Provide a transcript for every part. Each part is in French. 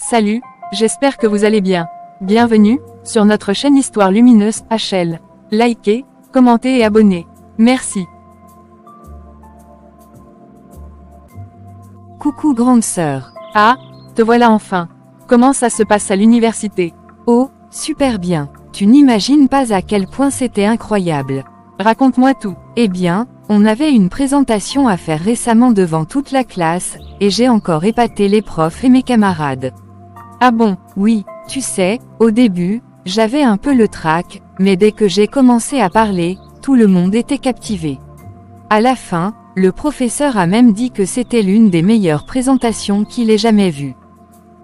Salut, j'espère que vous allez bien. Bienvenue sur notre chaîne Histoire Lumineuse HL. Likez, commentez et abonnez. Merci. Coucou grande sœur. Ah, te voilà enfin. Comment ça se passe à l'université? Oh, super bien. Tu n'imagines pas à quel point c'était incroyable. Raconte-moi tout. Eh bien, on avait une présentation à faire récemment devant toute la classe, et j'ai encore épaté les profs et mes camarades. Ah bon? Oui, tu sais, au début, j'avais un peu le trac, mais dès que j'ai commencé à parler, tout le monde était captivé. À la fin, le professeur a même dit que c'était l'une des meilleures présentations qu'il ait jamais vues.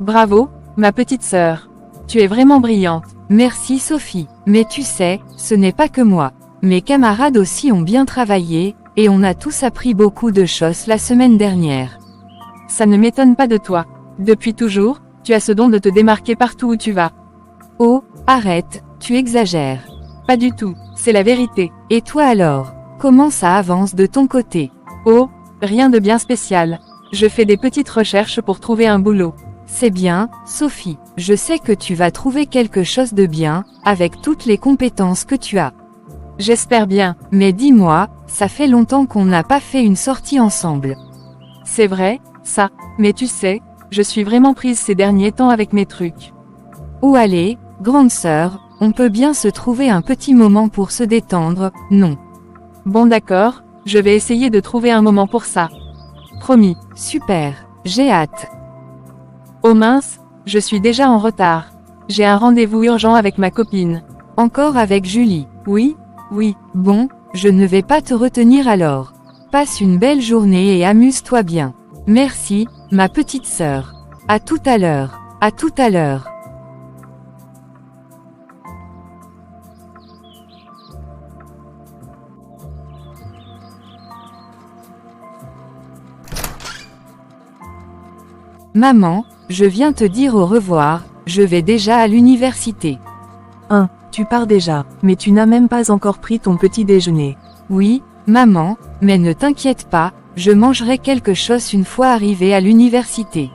Bravo, ma petite sœur. Tu es vraiment brillante. Merci Sophie. Mais tu sais, ce n'est pas que moi. Mes camarades aussi ont bien travaillé, et on a tous appris beaucoup de choses la semaine dernière. Ça ne m'étonne pas de toi. Depuis toujours, tu as ce don de te démarquer partout où tu vas. Oh, arrête, tu exagères. Pas du tout, c'est la vérité. Et toi alors, comment ça avance de ton côté? Oh, rien de bien spécial. Je fais des petites recherches pour trouver un boulot. C'est bien, Sophie, je sais que tu vas trouver quelque chose de bien, avec toutes les compétences que tu as. J'espère bien. Mais dis-moi, ça fait longtemps qu'on n'a pas fait une sortie ensemble. C'est vrai, ça, mais tu sais, je suis vraiment prise ces derniers temps avec mes trucs. Oh allez, grande sœur, on peut bien se trouver un petit moment pour se détendre, non? Bon d'accord, je vais essayer de trouver un moment pour ça. Promis. Super, j'ai hâte. Oh mince, je suis déjà en retard. J'ai un rendez-vous urgent avec ma copine. Encore avec Julie? Oui? Oui, bon, je ne vais pas te retenir alors. Passe une belle journée et amuse-toi bien. Merci, ma petite sœur. À tout à l'heure. À tout à l'heure. Maman, je viens te dire au revoir, je vais déjà à l'université. Tu pars déjà, mais tu n'as même pas encore pris ton petit déjeuner. Oui, maman, mais ne t'inquiète pas, je mangerai quelque chose une fois arrivée à l'université.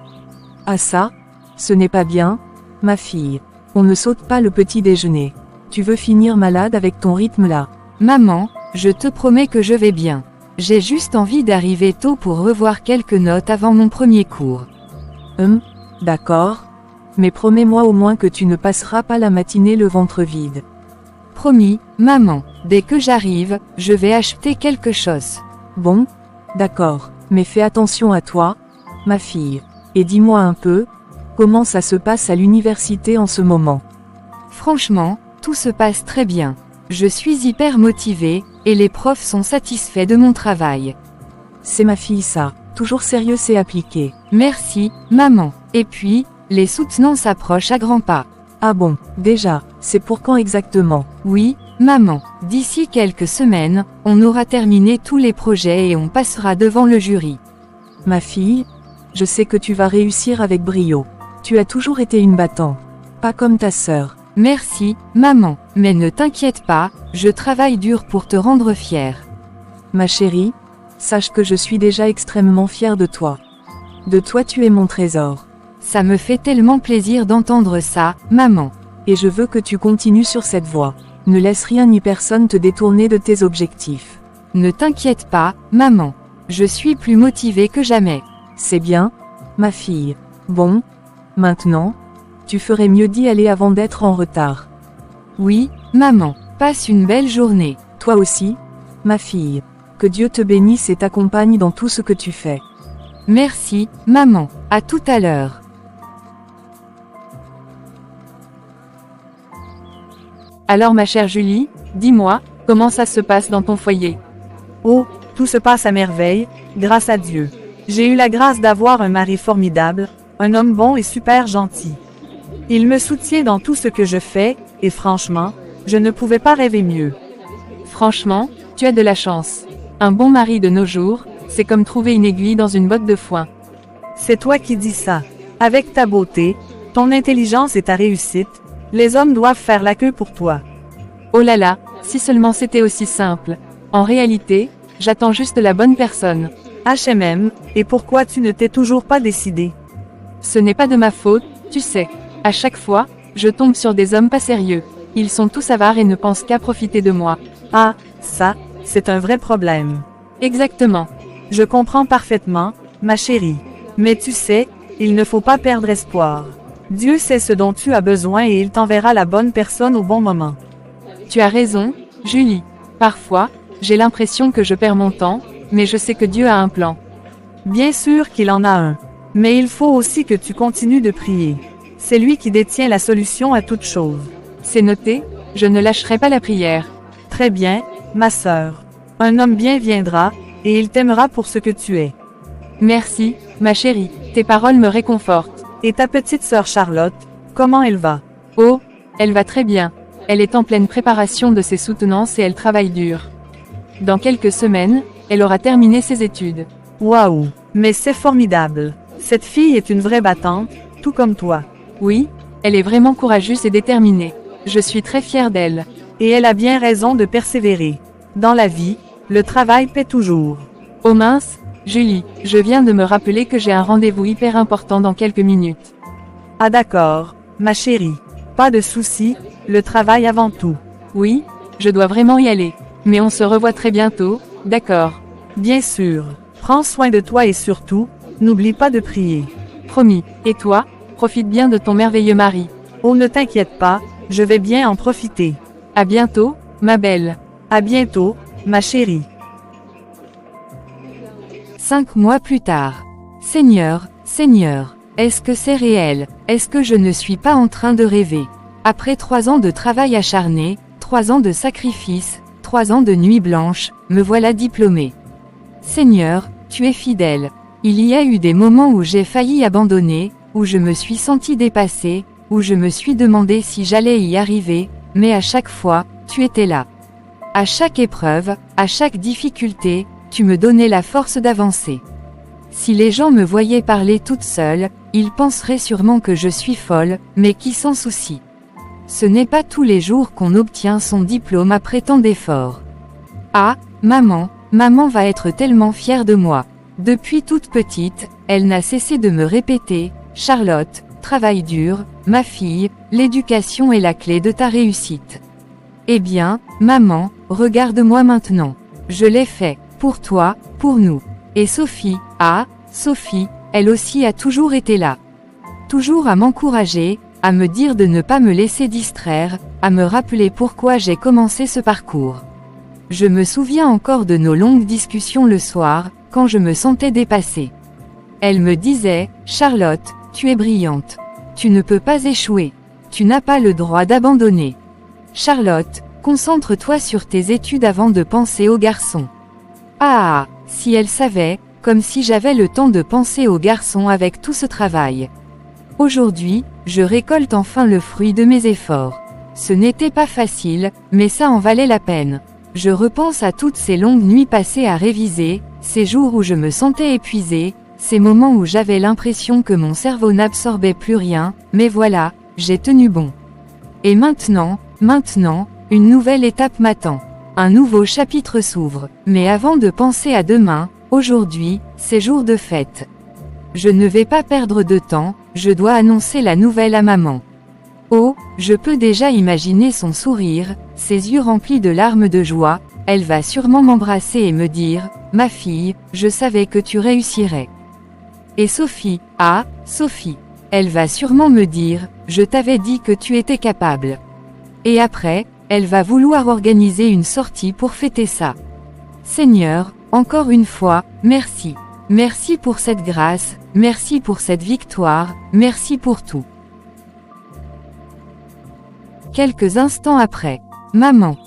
Ah ça? Ce n'est pas bien, ma fille. On ne saute pas le petit déjeuner. Tu veux finir malade avec ton rythme là? Maman, je te promets que je vais bien. J'ai juste envie d'arriver tôt pour revoir quelques notes avant mon premier cours. D'accord. Mais promets-moi au moins que tu ne passeras pas la matinée le ventre vide. Promis, maman, dès que j'arrive, je vais acheter quelque chose. Bon? D'accord, mais fais attention à toi, ma fille. Et dis-moi un peu, comment ça se passe à l'université en ce moment? Franchement, tout se passe très bien. Je suis hyper motivée, et les profs sont satisfaits de mon travail. C'est ma fille ça, toujours sérieux et appliqué. Merci, maman. Et puis, les soutenances approchent à grands pas. Ah bon, déjà, c'est pour quand exactement? Oui, maman, d'ici quelques semaines, on aura terminé tous les projets et on passera devant le jury. Ma fille, je sais que tu vas réussir avec brio. Tu as toujours été une battante. Pas comme ta sœur. Merci, maman, mais ne t'inquiète pas, je travaille dur pour te rendre fière. Ma chérie, sache que je suis déjà extrêmement fière de toi. De toi tu es mon trésor. Ça me fait tellement plaisir d'entendre ça, maman. Et je veux que tu continues sur cette voie. Ne laisse rien ni personne te détourner de tes objectifs. Ne t'inquiète pas, maman. Je suis plus motivée que jamais. C'est bien, ma fille. Bon, maintenant, tu ferais mieux d'y aller avant d'être en retard. Oui, maman. Passe une belle journée. Toi aussi, ma fille. Que Dieu te bénisse et t'accompagne dans tout ce que tu fais. Merci, maman. À tout à l'heure. Alors ma chère Julie, dis-moi, comment ça se passe dans ton foyer? Oh, tout se passe à merveille, grâce à Dieu. J'ai eu la grâce d'avoir un mari formidable, un homme bon et super gentil. Il me soutient dans tout ce que je fais, et franchement, je ne pouvais pas rêver mieux. Franchement, tu as de la chance. Un bon mari de nos jours, c'est comme trouver une aiguille dans une botte de foin. C'est toi qui dis ça. Avec ta beauté, ton intelligence et ta réussite, les hommes doivent faire la queue pour toi. Oh là là, si seulement c'était aussi simple. En réalité, j'attends juste la bonne personne. HMM, et pourquoi tu ne t'es toujours pas décidé? Ce n'est pas de ma faute, Tu sais, à chaque fois, je tombe sur des hommes pas sérieux. Ils sont tous avares et ne pensent qu'à profiter de moi. Ah, ça, c'est un vrai problème. Exactement. Je comprends parfaitement, ma chérie. Mais tu sais, il ne faut pas perdre espoir. Dieu sait ce dont tu as besoin et il t'enverra la bonne personne au bon moment. Tu as raison, Julie. Parfois, j'ai l'impression que je perds mon temps, mais je sais que Dieu a un plan. Bien sûr qu'il en a un. Mais il faut aussi que tu continues de prier. C'est lui qui détient la solution à toute chose. C'est noté, je ne lâcherai pas la prière. Très bien, ma sœur. Un homme bien viendra, et il t'aimera pour ce que tu es. Merci, ma chérie, tes paroles me réconfortent. Et ta petite sœur Charlotte, comment elle va? Oh, elle va très bien. Elle est en pleine préparation de ses soutenances et elle travaille dur. Dans quelques semaines, elle aura terminé ses études. Waouh, mais c'est formidable. Cette fille est une vraie battante, tout comme toi. Oui, elle est vraiment courageuse et déterminée. Je suis très fière d'elle. Et elle a bien raison de persévérer. Dans la vie, le travail paie toujours. Oh mince, Julie, je viens de me rappeler que j'ai un rendez-vous hyper important dans quelques minutes. Ah d'accord, ma chérie. Pas de souci, le travail avant tout. Oui, je dois vraiment y aller. Mais on se revoit très bientôt, d'accord? Bien sûr. Prends soin de toi et surtout, n'oublie pas de prier. Promis. Et toi, profite bien de ton merveilleux mari. Oh ne t'inquiète pas, je vais bien en profiter. À bientôt, ma belle. À bientôt, ma chérie. 5 mois plus tard. Seigneur, Seigneur, est-ce que c'est réel? Est-ce que je ne suis pas en train de rêver? Après 3 ans de travail acharné, 3 ans de sacrifice, 3 ans de nuits blanches, me voilà diplômée. Seigneur, tu es fidèle. Il y a eu des moments où j'ai failli abandonner, où je me suis sentie dépassée, où je me suis demandé si j'allais y arriver, mais à chaque fois, tu étais là. À chaque épreuve, à chaque difficulté, tu me donnais la force d'avancer. Si les gens me voyaient parler toute seule, ils penseraient sûrement que je suis folle, mais qui s'en soucie. Ce n'est pas tous les jours qu'on obtient son diplôme après tant d'efforts. Ah, maman va être tellement fière de moi. Depuis toute petite, elle n'a cessé de me répéter, Charlotte, travaille dur, ma fille, l'éducation est la clé de ta réussite. Eh bien, maman, regarde-moi maintenant. Je l'ai fait, pour toi, pour nous. Et Sophie, Sophie, elle aussi a toujours été là. Toujours à m'encourager, à me dire de ne pas me laisser distraire, à me rappeler pourquoi j'ai commencé ce parcours. Je me souviens encore de nos longues discussions le soir, quand je me sentais dépassée. Elle me disait, Charlotte, tu es brillante. Tu ne peux pas échouer. Tu n'as pas le droit d'abandonner. Charlotte, concentre-toi sur tes études avant de penser aux garçons. Ah, si elle savait, comme si j'avais le temps de penser aux garçons avec tout ce travail. Aujourd'hui, je récolte enfin le fruit de mes efforts. Ce n'était pas facile, mais ça en valait la peine. Je repense à toutes ces longues nuits passées à réviser, ces jours où je me sentais épuisée, ces moments où j'avais l'impression que mon cerveau n'absorbait plus rien, mais voilà, j'ai tenu bon. Et maintenant, une nouvelle étape m'attend. Un nouveau chapitre s'ouvre, mais avant de penser à demain, aujourd'hui, c'est jour de fête. Je ne vais pas perdre de temps, je dois annoncer la nouvelle à maman. Oh, je peux déjà imaginer son sourire, ses yeux remplis de larmes de joie, elle va sûrement m'embrasser et me dire, ma fille, je savais que tu réussirais. Et Sophie, Sophie, elle va sûrement me dire, je t'avais dit que tu étais capable. Et après, elle va vouloir organiser une sortie pour fêter ça. Seigneur, encore une fois, merci. Merci pour cette grâce, merci pour cette victoire, merci pour tout. Quelques instants après. Maman,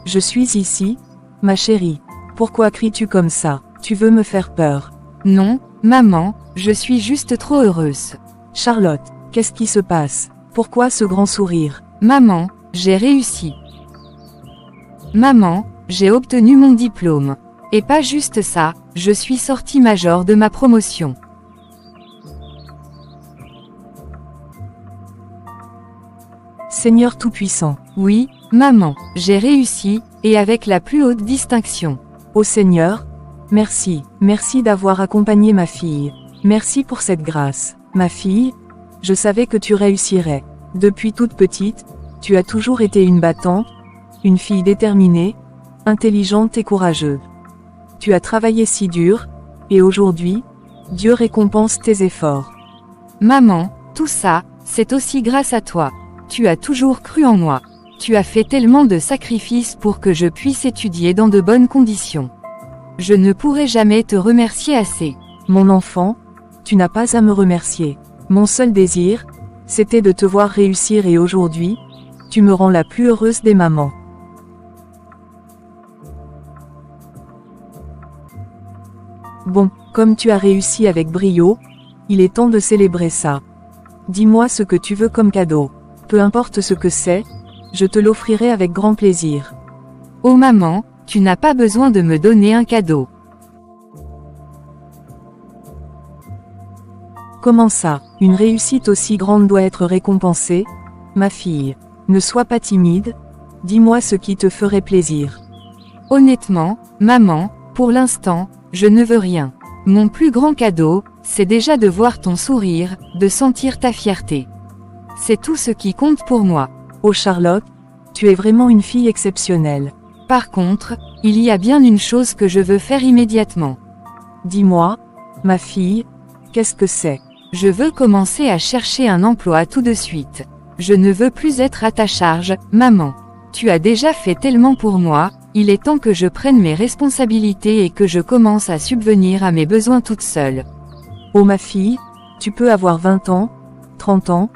Je suis ici, ma chérie. Pourquoi cries-tu comme ça? Tu veux me faire peur? non, maman, je suis juste trop heureuse. Charlotte, qu'est-ce qui se passe? Pourquoi ce grand sourire? Maman, j'ai réussi. Maman, j'ai obtenu mon diplôme. Et pas juste ça, je suis sortie major de ma promotion. Seigneur Tout-Puissant. Oui, maman, j'ai réussi, et avec la plus haute distinction. Ô Seigneur, merci, merci d'avoir accompagné ma fille. Merci pour cette grâce. Ma fille, Je savais que tu réussirais. Depuis toute petite, tu as toujours été une battante, une fille déterminée, intelligente et courageuse. Tu as travaillé si dur, et aujourd'hui, Dieu récompense tes efforts. Maman, tout ça, c'est aussi grâce à toi. Tu as toujours cru en moi. Tu as fait tellement de sacrifices pour que je puisse étudier dans de bonnes conditions. Je ne pourrai jamais te remercier assez. Mon enfant, tu n'as pas à me remercier. Mon seul désir, c'était de te voir réussir et aujourd'hui, tu me rends la plus heureuse des mamans. Bon, comme tu as réussi avec brio, il est temps de célébrer ça. Dis-moi ce que tu veux comme cadeau. Peu importe ce que c'est, je te l'offrirai avec grand plaisir. Oh maman, tu n'as pas besoin de me donner un cadeau. Comment ça, une réussite aussi grande doit être récompensée? Ma fille, ne sois pas timide, dis-moi ce qui te ferait plaisir. Honnêtement, maman, pour l'instant, je ne veux rien. Mon plus grand cadeau, c'est déjà de voir ton sourire, de sentir ta fierté. C'est tout ce qui compte pour moi. Oh Charlotte, tu es vraiment une fille exceptionnelle. Par contre, il y a bien une chose que je veux faire immédiatement. Dis-moi, ma fille, qu'est-ce que c'est? Je veux commencer à chercher un emploi tout de suite. Je ne veux plus être à ta charge, maman. Tu as déjà fait tellement pour moi, il est temps que je prenne mes responsabilités et que je commence à subvenir à mes besoins toute seule. Oh ma fille, tu peux avoir 20 ans, 30 ans,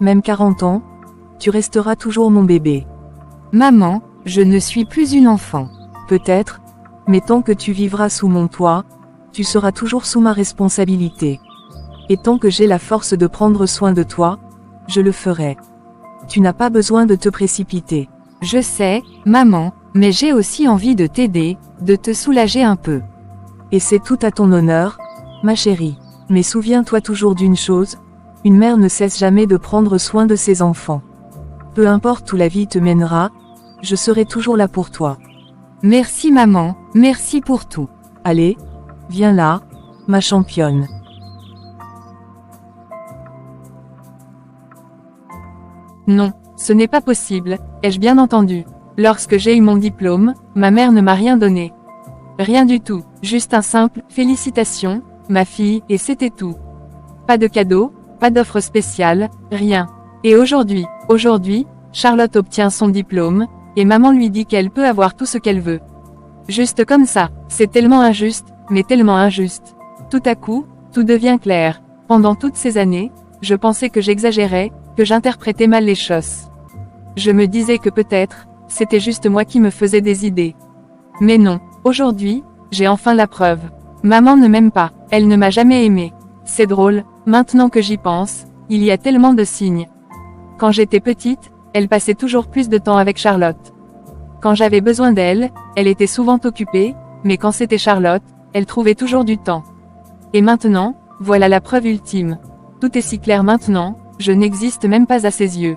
même 40 ans, tu resteras toujours mon bébé. Maman, je ne suis plus une enfant. Peut-être, mais tant que tu vivras sous mon toit, tu seras toujours sous ma responsabilité. Et tant que j'ai la force de prendre soin de toi, je le ferai. Tu n'as pas besoin de te précipiter. Je sais, maman, mais j'ai aussi envie de t'aider, de te soulager un peu. Et c'est tout à ton honneur, ma chérie. Mais souviens-toi toujours d'une chose, une mère ne cesse jamais de prendre soin de ses enfants. Peu importe où la vie te mènera, je serai toujours là pour toi. Merci maman, merci pour tout. Allez, viens là, ma championne. Non, ce n'est pas possible, ai-je bien entendu. Lorsque j'ai eu mon diplôme, ma mère ne m'a rien donné. Rien du tout, juste un simple « félicitations, ma fille » et c'était tout. Pas de cadeau, pas d'offre spéciale, rien. Et aujourd'hui, Charlotte obtient son diplôme, et maman lui dit qu'elle peut avoir tout ce qu'elle veut. Juste comme ça, c'est tellement injuste, mais tellement injuste. Tout à coup, tout devient clair. Pendant toutes ces années, je pensais que j'exagérais, que j'interprétais mal les choses. Je me disais que peut-être, c'était juste moi qui me faisais des idées. Mais non, aujourd'hui, j'ai enfin la preuve. Maman ne m'aime pas, elle ne m'a jamais aimé. C'est drôle, maintenant que j'y pense, il y a tellement de signes. Quand j'étais petite, elle passait toujours plus de temps avec Charlotte. Quand j'avais besoin d'elle, elle était souvent occupée, mais quand c'était Charlotte, elle trouvait toujours du temps. Et maintenant, voilà la preuve ultime. Tout est si clair maintenant, je n'existe même pas à ses yeux.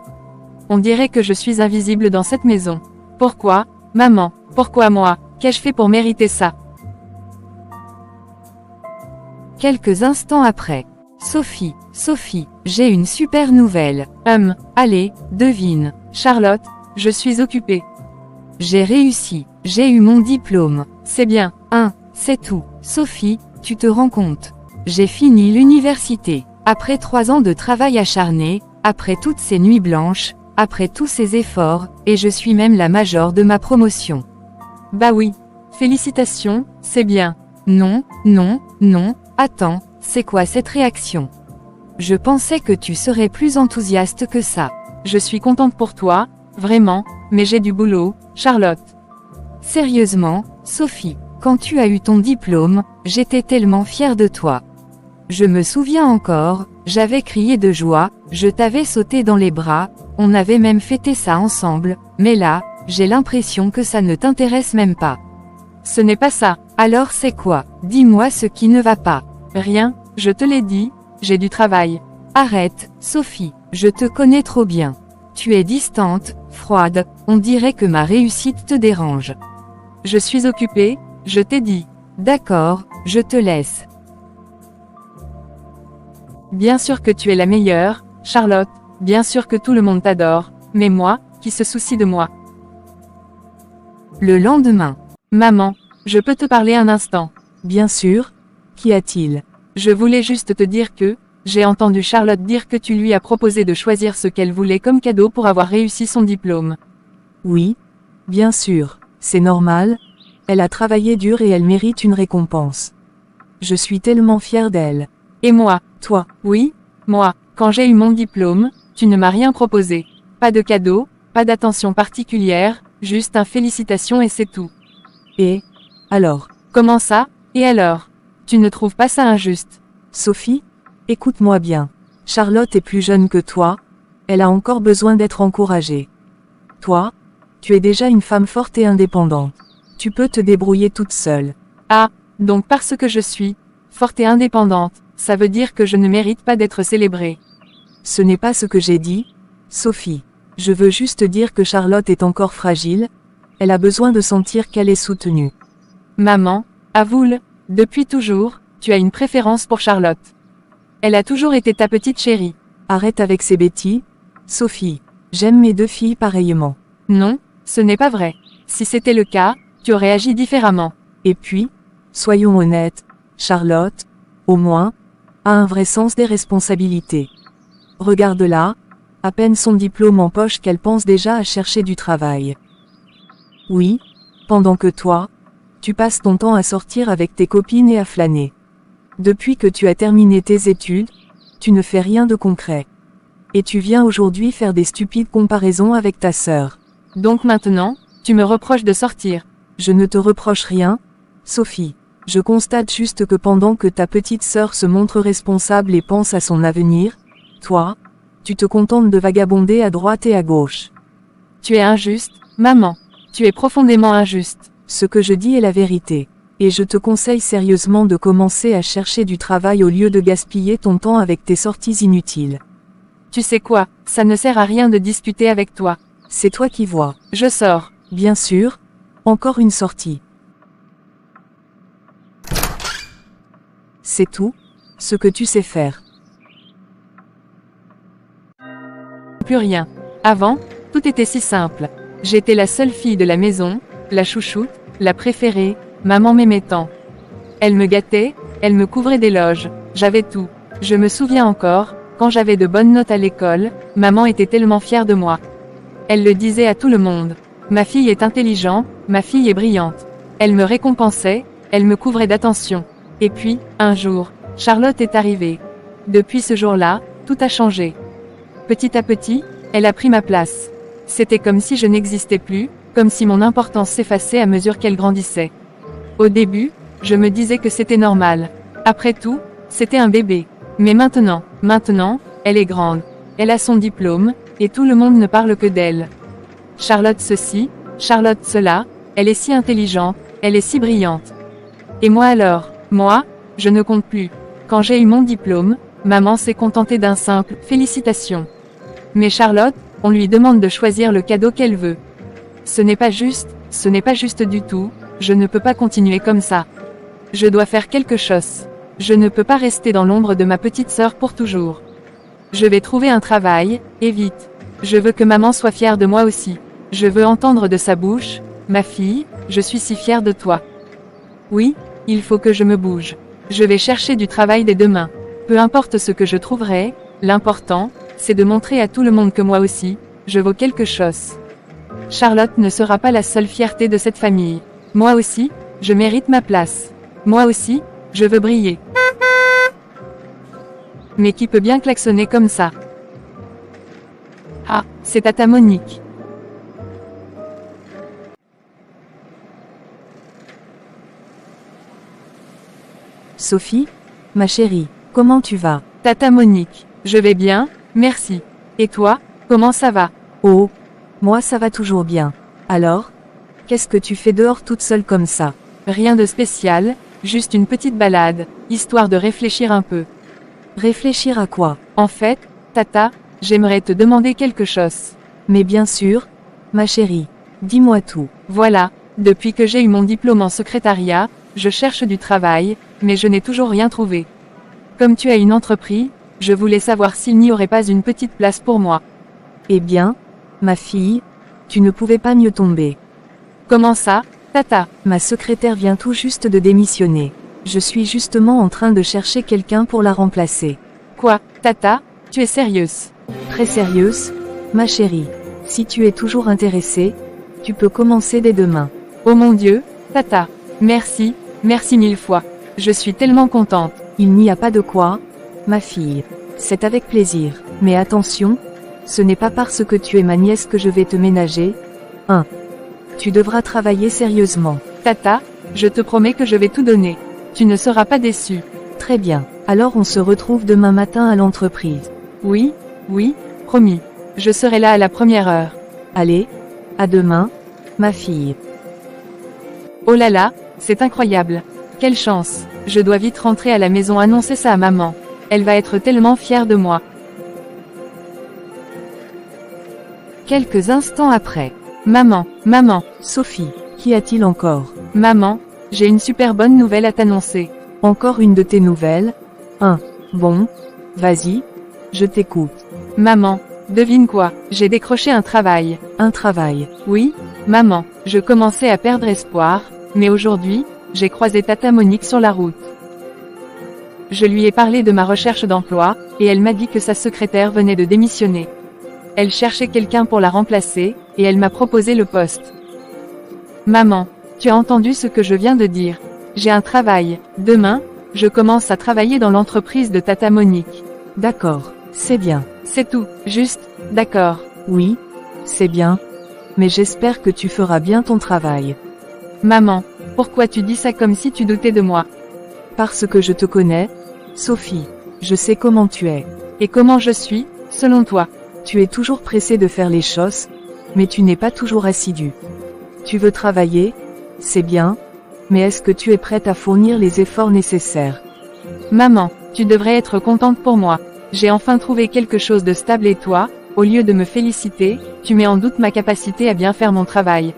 On dirait que je suis invisible dans cette maison. Pourquoi, maman, pourquoi moi, qu'ai-je fait pour mériter ça? Quelques instants après. Sophie, j'ai une super nouvelle. Allez, devine. Charlotte, je suis occupée. J'ai réussi, j'ai eu mon diplôme. C'est bien. C'est tout. Sophie, tu te rends compte? J'ai fini l'université. Après 3 ans de travail acharné, après toutes ces nuits blanches, après tous ces efforts, et je suis même la majeure de ma promotion. Bah oui. Félicitations, c'est bien. Non, attends, c'est quoi cette réaction? Je pensais que tu serais plus enthousiaste que ça. Je suis contente pour toi, vraiment, mais j'ai du boulot, Charlotte. Sérieusement, Sophie, quand tu as eu ton diplôme, j'étais tellement fière de toi. Je me souviens encore, j'avais crié de joie, je t'avais sauté dans les bras, on avait même fêté ça ensemble, mais là, j'ai l'impression que ça ne t'intéresse même pas. Ce n'est pas ça. Alors c'est quoi? Dis-moi ce qui ne va pas. Rien, je te l'ai dit, j'ai du travail. Arrête, Sophie, je te connais trop bien. Tu es distante, froide, on dirait que ma réussite te dérange. Je suis occupée, je t'ai dit. D'accord, je te laisse. Bien sûr que tu es la meilleure, Charlotte, bien sûr que tout le monde t'adore, mais moi, qui se soucie de moi? Le lendemain. Maman, je peux te parler un instant? Bien sûr. Qu'y a-t-il? Je voulais juste te dire que, j'ai entendu Charlotte dire que tu lui as proposé de choisir ce qu'elle voulait comme cadeau pour avoir réussi son diplôme. Oui. Bien sûr. C'est normal. Elle a travaillé dur et elle mérite une récompense. Je suis tellement fière d'elle. Et moi? Toi? Oui, moi, quand j'ai eu mon diplôme, tu ne m'as rien proposé. Pas de cadeau, pas d'attention particulière, juste un félicitation et c'est tout. Et? Alors? Comment ça? Et alors? Tu ne trouves pas ça injuste? Sophie? Écoute-moi bien. Charlotte est plus jeune que toi. Elle a encore besoin d'être encouragée. Toi? Tu es déjà une femme forte et indépendante. Tu peux te débrouiller toute seule. Ah, donc parce que je suis forte et indépendante, ça veut dire que je ne mérite pas d'être célébrée. Ce n'est pas ce que j'ai dit, Sophie. Je veux juste dire que Charlotte est encore fragile. Elle a besoin de sentir qu'elle est soutenue. Maman, avoue-le, depuis toujours, tu as une préférence pour Charlotte. Elle a toujours été ta petite chérie. Arrête avec ces bêtises, Sophie. J'aime mes deux filles pareillement. Non, ce n'est pas vrai. Si c'était le cas, tu aurais agi différemment. Et puis, soyons honnêtes, Charlotte, au moins, a un vrai sens des responsabilités. Regarde-la, à peine son diplôme en poche qu'elle pense déjà à chercher du travail. Oui, pendant que toi, tu passes ton temps à sortir avec tes copines et à flâner. Depuis que tu as terminé tes études, tu ne fais rien de concret. Et tu viens aujourd'hui faire des stupides comparaisons avec ta sœur. Donc maintenant, tu me reproches de sortir. Je ne te reproche rien, Sophie. Je constate juste que pendant que ta petite sœur se montre responsable et pense à son avenir, toi, tu te contentes de vagabonder à droite et à gauche. Tu es injuste, maman. Tu es profondément injuste. Ce que je dis est la vérité. Et je te conseille sérieusement de commencer à chercher du travail au lieu de gaspiller ton temps avec tes sorties inutiles. Tu sais quoi, ça ne sert à rien de discuter avec toi. C'est toi qui vois. Je sors. Bien sûr. Encore une sortie. C'est tout, ce que tu sais faire. Plus rien. Avant, tout était si simple. J'étais la seule fille de la maison, la chouchoute, la préférée, maman m'aimait tant. Elle me gâtait, elle me couvrait d'éloges, j'avais tout. Je me souviens encore, quand j'avais de bonnes notes à l'école, maman était tellement fière de moi. Elle le disait à tout le monde. Ma fille est intelligente, ma fille est brillante. Elle me récompensait, elle me couvrait d'attention. Et puis, un jour, Charlotte est arrivée. Depuis ce jour-là, tout a changé. Petit à petit, elle a pris ma place. C'était comme si je n'existais plus, comme si mon importance s'effaçait à mesure qu'elle grandissait. Au début, je me disais que c'était normal. Après tout, c'était un bébé. Mais maintenant, elle est grande. Elle a son diplôme, et tout le monde ne parle que d'elle. Charlotte ceci, Charlotte cela, elle est si intelligente, elle est si brillante. Et moi alors, moi, je ne compte plus. Quand j'ai eu mon diplôme, maman s'est contentée d'un simple « félicitations ». Mais Charlotte, on lui demande de choisir le cadeau qu'elle veut. Ce n'est pas juste du tout, je ne peux pas continuer comme ça. Je dois faire quelque chose. Je ne peux pas rester dans l'ombre de ma petite sœur pour toujours. Je vais trouver un travail, et vite. Je veux que maman soit fière de moi aussi. Je veux entendre de sa bouche, « Ma fille, je suis si fière de toi. » Oui, il faut que je me bouge. Je vais chercher du travail dès demain. Peu importe ce que je trouverai, l'important, c'est de montrer à tout le monde que moi aussi, je vaux quelque chose. Charlotte ne sera pas la seule fierté de cette famille. Moi aussi, je mérite ma place. Moi aussi, je veux briller. Mais qui peut bien klaxonner comme ça? Ah, c'est Tata Monique. Sophie, ma chérie, comment tu vas? Tata Monique, je vais bien, merci. Et toi, comment ça va? Oh, moi ça va toujours bien. Alors, qu'est-ce que tu fais dehors toute seule comme ça? Rien de spécial, juste une petite balade, histoire de réfléchir un peu. Réfléchir à quoi? En fait, Tata, j'aimerais te demander quelque chose. Mais bien sûr, ma chérie, dis-moi tout. Voilà, depuis que j'ai eu mon diplôme en secrétariat, je cherche du travail, mais je n'ai toujours rien trouvé. Comme tu as une entreprise, Je voulais savoir s'il n'y aurait pas une petite place pour moi. Eh bien, ma fille, tu ne pouvais pas mieux tomber. Comment ça, tata? Ma secrétaire vient tout juste de démissionner. Je suis justement en train de chercher quelqu'un pour la remplacer. Quoi, tata? Tu es sérieuse? Très sérieuse, ma chérie. Si tu es toujours intéressée, tu peux commencer dès demain. Oh mon Dieu, tata. Merci, merci mille fois. Je suis tellement contente. Il n'y a pas de quoi, ma fille. C'est avec plaisir. Mais attention, ce n'est pas parce que tu es ma nièce que je vais te ménager. 1. Tu devras travailler sérieusement. Tata, je te promets que je vais tout donner. Tu ne seras pas déçue. Très bien. Alors on se retrouve demain matin à l'entreprise. Oui, oui, promis. Je serai là à la première heure. Allez, à demain, ma fille. Oh là là, c'est incroyable. Quelle chance. Je dois vite rentrer à la maison annoncer ça à maman. Elle va être tellement fière de moi. Quelques instants après. Maman, maman, Sophie, qu'y a-t-il encore? maman, j'ai une super bonne nouvelle à t'annoncer. Encore une de tes nouvelles? Bon, vas-y, je t'écoute. Maman, devine quoi, j'ai décroché un travail. Un travail. Oui, maman, je commençais à perdre espoir, mais aujourd'hui, j'ai croisé Tata Monique sur la route. Je lui ai parlé de ma recherche d'emploi, et elle m'a dit que sa secrétaire venait de démissionner. Elle cherchait quelqu'un pour la remplacer, et elle m'a proposé le poste. Maman, tu as entendu ce que je viens de dire? J'ai un travail. Demain, je commence à travailler dans l'entreprise de Tata Monique. D'accord, c'est bien. C'est tout, juste, d'accord. Oui, c'est bien. Mais j'espère que tu feras bien ton travail. Maman, pourquoi tu dis ça comme si tu doutais de moi? Parce que je te connais, Sophie. Je sais comment tu es. Et comment je suis, selon toi? Tu es toujours pressée de faire les choses, mais tu n'es pas toujours assidue. Tu veux travailler, c'est bien, mais est-ce que tu es prête à fournir les efforts nécessaires? Maman, tu devrais être contente pour moi. J'ai enfin trouvé quelque chose de stable et toi, au lieu de me féliciter, tu mets en doute ma capacité à bien faire mon travail.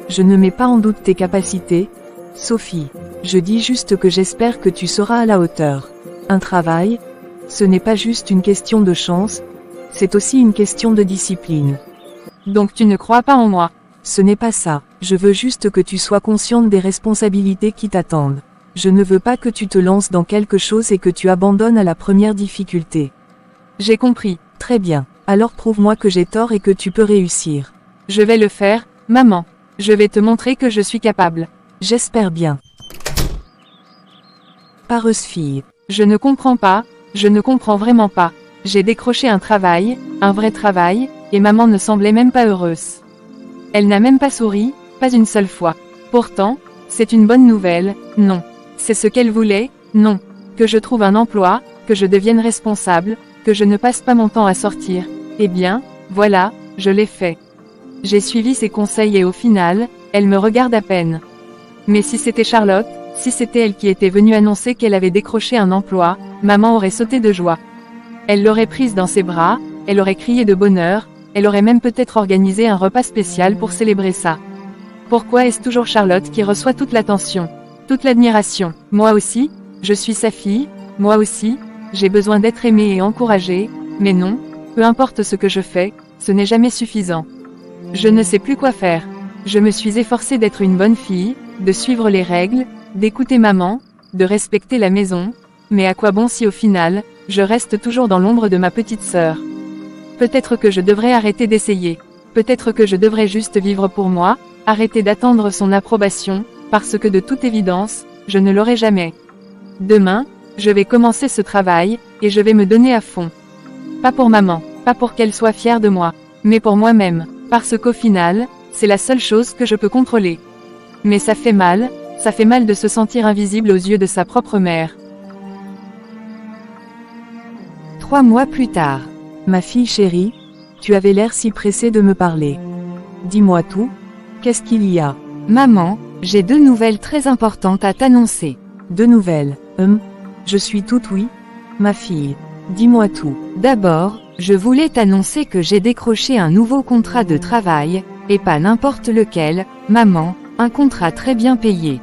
Je ne mets pas en doute tes capacités, Sophie. Je dis juste que j'espère que tu seras à la hauteur. Un travail, ce n'est pas juste une question de chance, c'est aussi une question de discipline. Donc tu ne crois pas en moi? Ce n'est pas ça, je veux juste que tu sois consciente des responsabilités qui t'attendent. Je ne veux pas que tu te lances dans quelque chose et que tu abandonnes à la première difficulté. J'ai compris. Très bien, alors prouve-moi que j'ai tort et que tu peux réussir. Je vais le faire, maman. Je vais te montrer que je suis capable. J'espère bien. Pareuse fille. Je ne comprends pas, je ne comprends vraiment pas. J'ai décroché un travail, un vrai travail, et maman ne semblait même pas heureuse. Elle n'a même pas souri, pas une seule fois. Pourtant, c'est une bonne nouvelle, non. C'est ce qu'elle voulait, non. Que je trouve un emploi, que je devienne responsable, que je ne passe pas mon temps à sortir. Eh bien, voilà, je l'ai fait. J'ai suivi ses conseils et au final, elle me regarde à peine. Mais si c'était Charlotte, si c'était elle qui était venue annoncer qu'elle avait décroché un emploi, maman aurait sauté de joie. Elle l'aurait prise dans ses bras, elle aurait crié de bonheur, elle aurait même peut-être organisé un repas spécial pour célébrer ça. Pourquoi est-ce toujours Charlotte qui reçoit toute l'attention, toute l'admiration? Moi aussi, je suis sa fille, moi aussi, j'ai besoin d'être aimée et encouragée, mais non, peu importe ce que je fais, ce n'est jamais suffisant. Je ne sais plus quoi faire. Je me suis efforcée d'être une bonne fille, de suivre les règles, d'écouter maman, de respecter la maison, mais à quoi bon si au final, je reste toujours dans l'ombre de ma petite sœur? Peut-être que je devrais arrêter d'essayer. Peut-être que je devrais juste vivre pour moi, arrêter d'attendre son approbation, parce que de toute évidence, je ne l'aurai jamais. Demain, je vais commencer ce travail, et je vais me donner à fond. Pas pour maman, pas pour qu'elle soit fière de moi, mais pour moi-même, parce qu'au final, c'est la seule chose que je peux contrôler. Mais ça fait mal de se sentir invisible aux yeux de sa propre mère. 3 mois plus tard. Ma fille chérie, tu avais l'air si pressée de me parler. Dis-moi tout, qu'est-ce qu'il y a? Maman, j'ai 2 nouvelles très importantes à t'annoncer. 2 nouvelles, je suis toute oui, ma fille. Dis-moi tout. D'abord, je voulais t'annoncer que j'ai décroché un nouveau contrat de travail, et pas n'importe lequel, maman, un contrat très bien payé.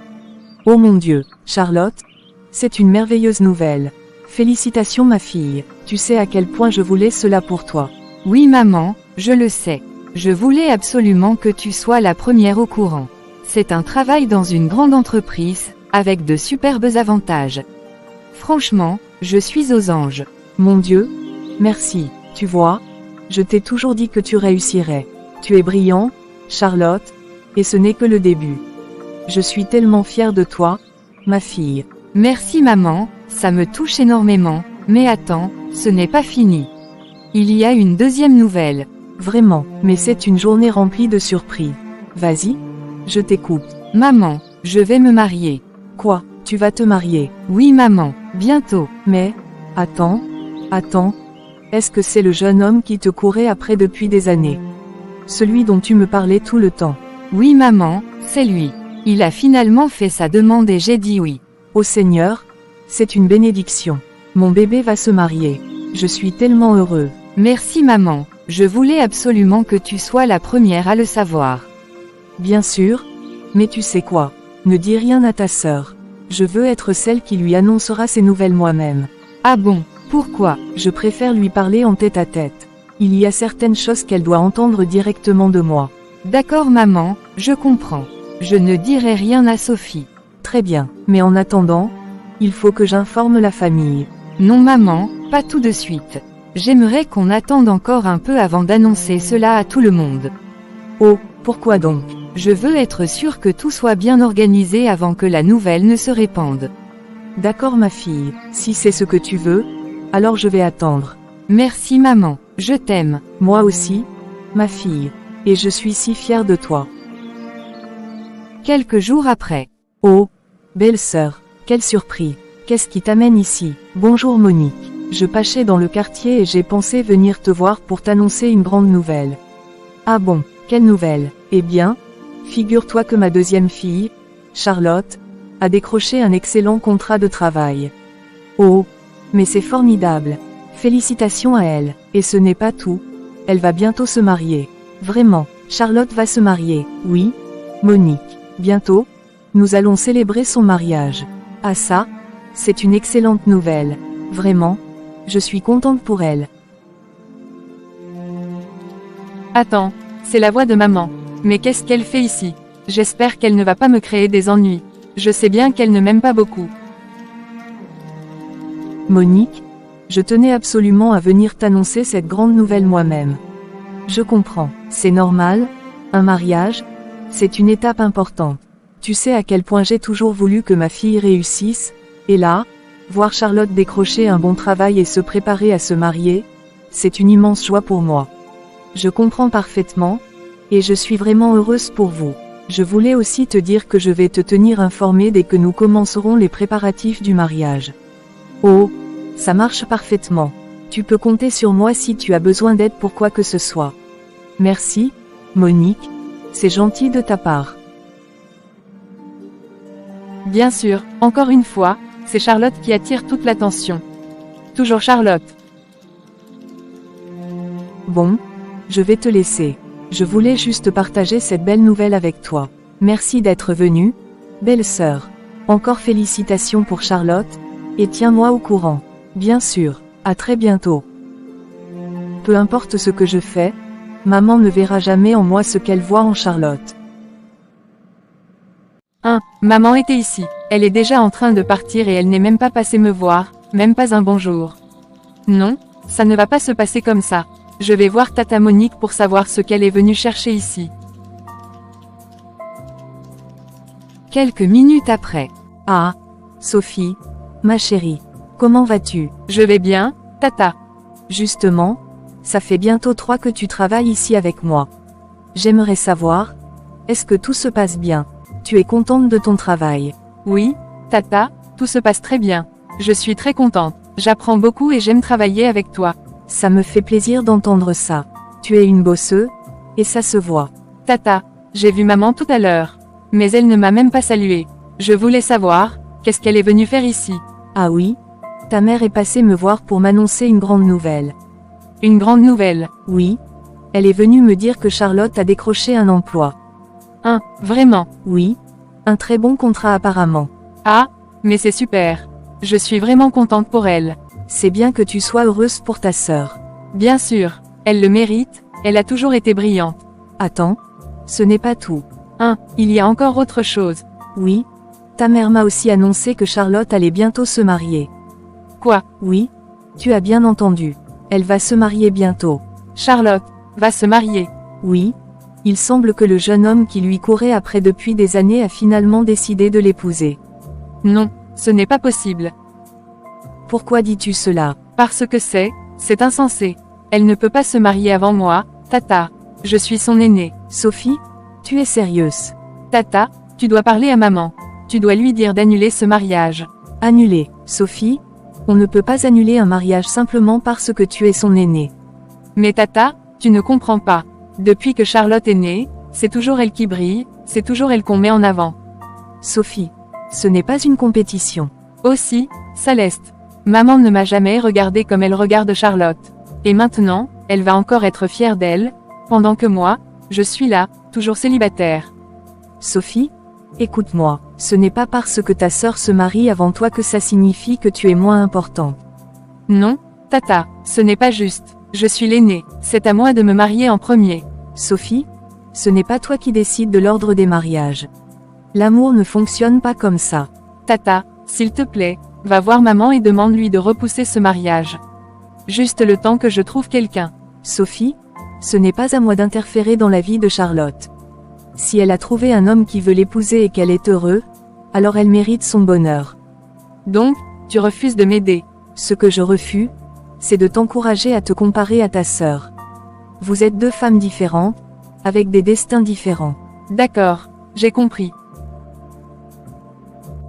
Oh mon Dieu, Charlotte, c'est une merveilleuse nouvelle. Félicitations ma fille, tu sais à quel point je voulais cela pour toi. Oui maman, je le sais. Je voulais absolument que tu sois la première au courant. C'est un travail dans une grande entreprise, avec de superbes avantages. Franchement, je suis aux anges. Mon Dieu, merci, tu vois, je t'ai toujours dit que tu réussirais. Tu es brillant, Charlotte, et ce n'est que le début. Je suis tellement fière de toi, ma fille. Merci maman, ça me touche énormément, mais attends, ce n'est pas fini. Il y a une deuxième nouvelle. Vraiment, mais c'est une journée remplie de surprises. Vas-y, je t'écoute. Maman, je vais me marier. Quoi, tu vas te marier? Oui maman, bientôt. Mais, attends, est-ce que c'est le jeune homme qui te courait après depuis des années? Celui dont tu me parlais tout le temps? Oui maman, c'est lui. Il a finalement fait sa demande et j'ai dit oui. Ô Seigneur, c'est une bénédiction. Mon bébé va se marier. Je suis tellement heureux. Merci maman, je voulais absolument que tu sois la première à le savoir. Bien sûr, mais tu sais quoi? Ne dis rien à ta sœur. Je veux être celle qui lui annoncera ces nouvelles moi-même. Ah bon, pourquoi? Je préfère lui parler en tête à tête. Il y a certaines choses qu'elle doit entendre directement de moi. D'accord maman, je comprends. Je ne dirai rien à Sophie. Très bien, mais en attendant, il faut que j'informe la famille. Non maman, pas tout de suite. J'aimerais qu'on attende encore un peu avant d'annoncer cela à tout le monde. Oh, pourquoi donc? Je veux être sûre que tout soit bien organisé avant que la nouvelle ne se répande. D'accord ma fille, si c'est ce que tu veux, alors je vais attendre. Merci maman, je t'aime. Moi aussi, ma fille, et je suis si fière de toi. Quelques jours après. Oh, belle sœur, quelle surprise. Qu'est-ce qui t'amène ici? Bonjour Monique. Je passais dans le quartier et j'ai pensé venir te voir pour t'annoncer une grande nouvelle. Ah bon, quelle nouvelle? Eh bien, figure-toi que ma deuxième fille, Charlotte, a décroché un excellent contrat de travail. Oh, mais c'est formidable. Félicitations à elle. Et ce n'est pas tout. Elle va bientôt se marier. Vraiment, Charlotte va se marier. Oui, Monique. Bientôt, nous allons célébrer son mariage. Ah ça, c'est une excellente nouvelle. Vraiment, je suis contente pour elle. Attends, c'est la voix de maman. Mais qu'est-ce qu'elle fait ici? J'espère qu'elle ne va pas me créer des ennuis. Je sais bien qu'elle ne m'aime pas beaucoup. Monique, je tenais absolument à venir t'annoncer cette grande nouvelle moi-même. Je comprends, c'est normal, un mariage, c'est une étape importante. Tu sais à quel point j'ai toujours voulu que ma fille réussisse, et là, voir Charlotte décrocher un bon travail et se préparer à se marier, c'est une immense joie pour moi. Je comprends parfaitement, et je suis vraiment heureuse pour vous. Je voulais aussi te dire que je vais te tenir informé dès que nous commencerons les préparatifs du mariage. Oh, ça marche parfaitement. Tu peux compter sur moi si tu as besoin d'aide pour quoi que ce soit. Merci, Monique, c'est gentil de ta part. Bien sûr, encore une fois, c'est Charlotte qui attire toute l'attention. Toujours Charlotte. Bon, je vais te laisser. Je voulais juste partager cette belle nouvelle avec toi. Merci d'être venue, belle sœur. Encore félicitations pour Charlotte, et tiens-moi au courant. Bien sûr, à très bientôt. Peu importe ce que je fais, maman ne verra jamais en moi ce qu'elle voit en Charlotte. Maman était ici. Elle est déjà en train de partir et elle n'est même pas passée me voir, même pas un bonjour. Non, ça ne va pas se passer comme ça. Je vais voir Tata Monique pour savoir ce qu'elle est venue chercher ici. Quelques minutes après. Ah, Sophie, ma chérie, comment vas-tu? Je vais bien, Tata. Justement, ça fait bientôt 3 que tu travailles ici avec moi. J'aimerais savoir, est-ce que tout se passe bien? Tu es contente de ton travail? Oui, Tata, tout se passe très bien. Je suis très contente. J'apprends beaucoup et j'aime travailler avec toi. Ça me fait plaisir d'entendre ça. Tu es une bosseuse, et ça se voit. Tata, j'ai vu maman tout à l'heure. Mais elle ne m'a même pas salué. Je voulais savoir, qu'est-ce qu'elle est venue faire ici? Ah oui? Ta mère est passée me voir pour m'annoncer une grande nouvelle. Une grande nouvelle? Oui. Elle est venue me dire que Charlotte a décroché un emploi. Vraiment? Oui. Un très bon contrat apparemment. Ah, mais c'est super. Je suis vraiment contente pour elle. C'est bien que tu sois heureuse pour ta sœur. Bien sûr, elle le mérite, elle a toujours été brillante. Attends, ce n'est pas tout. Il y a encore autre chose. Oui, ta mère m'a aussi annoncé que Charlotte allait bientôt se marier. Quoi? Oui, tu as bien entendu. Elle va se marier bientôt. Charlotte va se marier. Oui, il semble que le jeune homme qui lui courait après depuis des années a finalement décidé de l'épouser. Non, ce n'est pas possible. Pourquoi dis-tu cela? Parce que c'est insensé. Elle ne peut pas se marier avant moi, Tata. Je suis son aînée. Sophie, tu es sérieuse? Tata, tu dois parler à maman. Tu dois lui dire d'annuler ce mariage. Annuler, Sophie? On ne peut pas annuler un mariage simplement parce que tu es son aînée. Mais Tata, tu ne comprends pas. Depuis que Charlotte est née, c'est toujours elle qui brille, c'est toujours elle qu'on met en avant. Sophie, ce n'est pas une compétition. Aussi, Céleste. Maman ne m'a jamais regardée comme elle regarde Charlotte. Et maintenant, elle va encore être fière d'elle, pendant que moi, je suis là, toujours célibataire. Sophie, écoute-moi, ce n'est pas parce que ta sœur se marie avant toi que ça signifie que tu es moins importante. Non, Tata, ce n'est pas juste. Je suis l'aînée, c'est à moi de me marier en premier. Sophie, ce n'est pas toi qui décides de l'ordre des mariages. L'amour ne fonctionne pas comme ça. Tata, s'il te plaît, va voir maman et demande-lui de repousser ce mariage. Juste le temps que je trouve quelqu'un. Sophie, ce n'est pas à moi d'interférer dans la vie de Charlotte. Si elle a trouvé un homme qui veut l'épouser et qu'elle est heureuse, alors elle mérite son bonheur. Donc, tu refuses de m'aider. Ce que je refuse, c'est de t'encourager à te comparer à ta sœur. Vous êtes deux femmes différentes, avec des destins différents. D'accord, j'ai compris.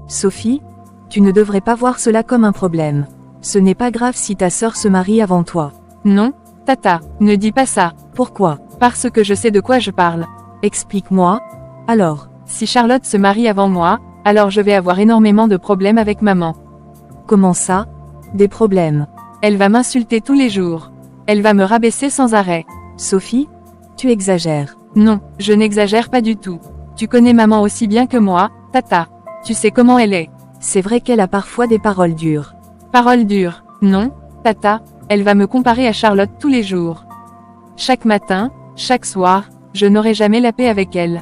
Sophie, tu ne devrais pas voir cela comme un problème. Ce n'est pas grave si ta sœur se marie avant toi. Non, Tata, ne dis pas ça. Pourquoi? Parce que je sais de quoi je parle. Explique-moi, alors. Si Charlotte se marie avant moi, alors je vais avoir énormément de problèmes avec maman. Comment ça? Des problèmes? Elle va m'insulter tous les jours. Elle va me rabaisser sans arrêt. Sophie, tu exagères. Non, je n'exagère pas du tout. Tu connais maman aussi bien que moi, Tata. Tu sais comment elle est. C'est vrai qu'elle a parfois des paroles dures. Paroles dures. Non, Tata, elle va me comparer à Charlotte tous les jours. Chaque matin, chaque soir, je n'aurai jamais la paix avec elle.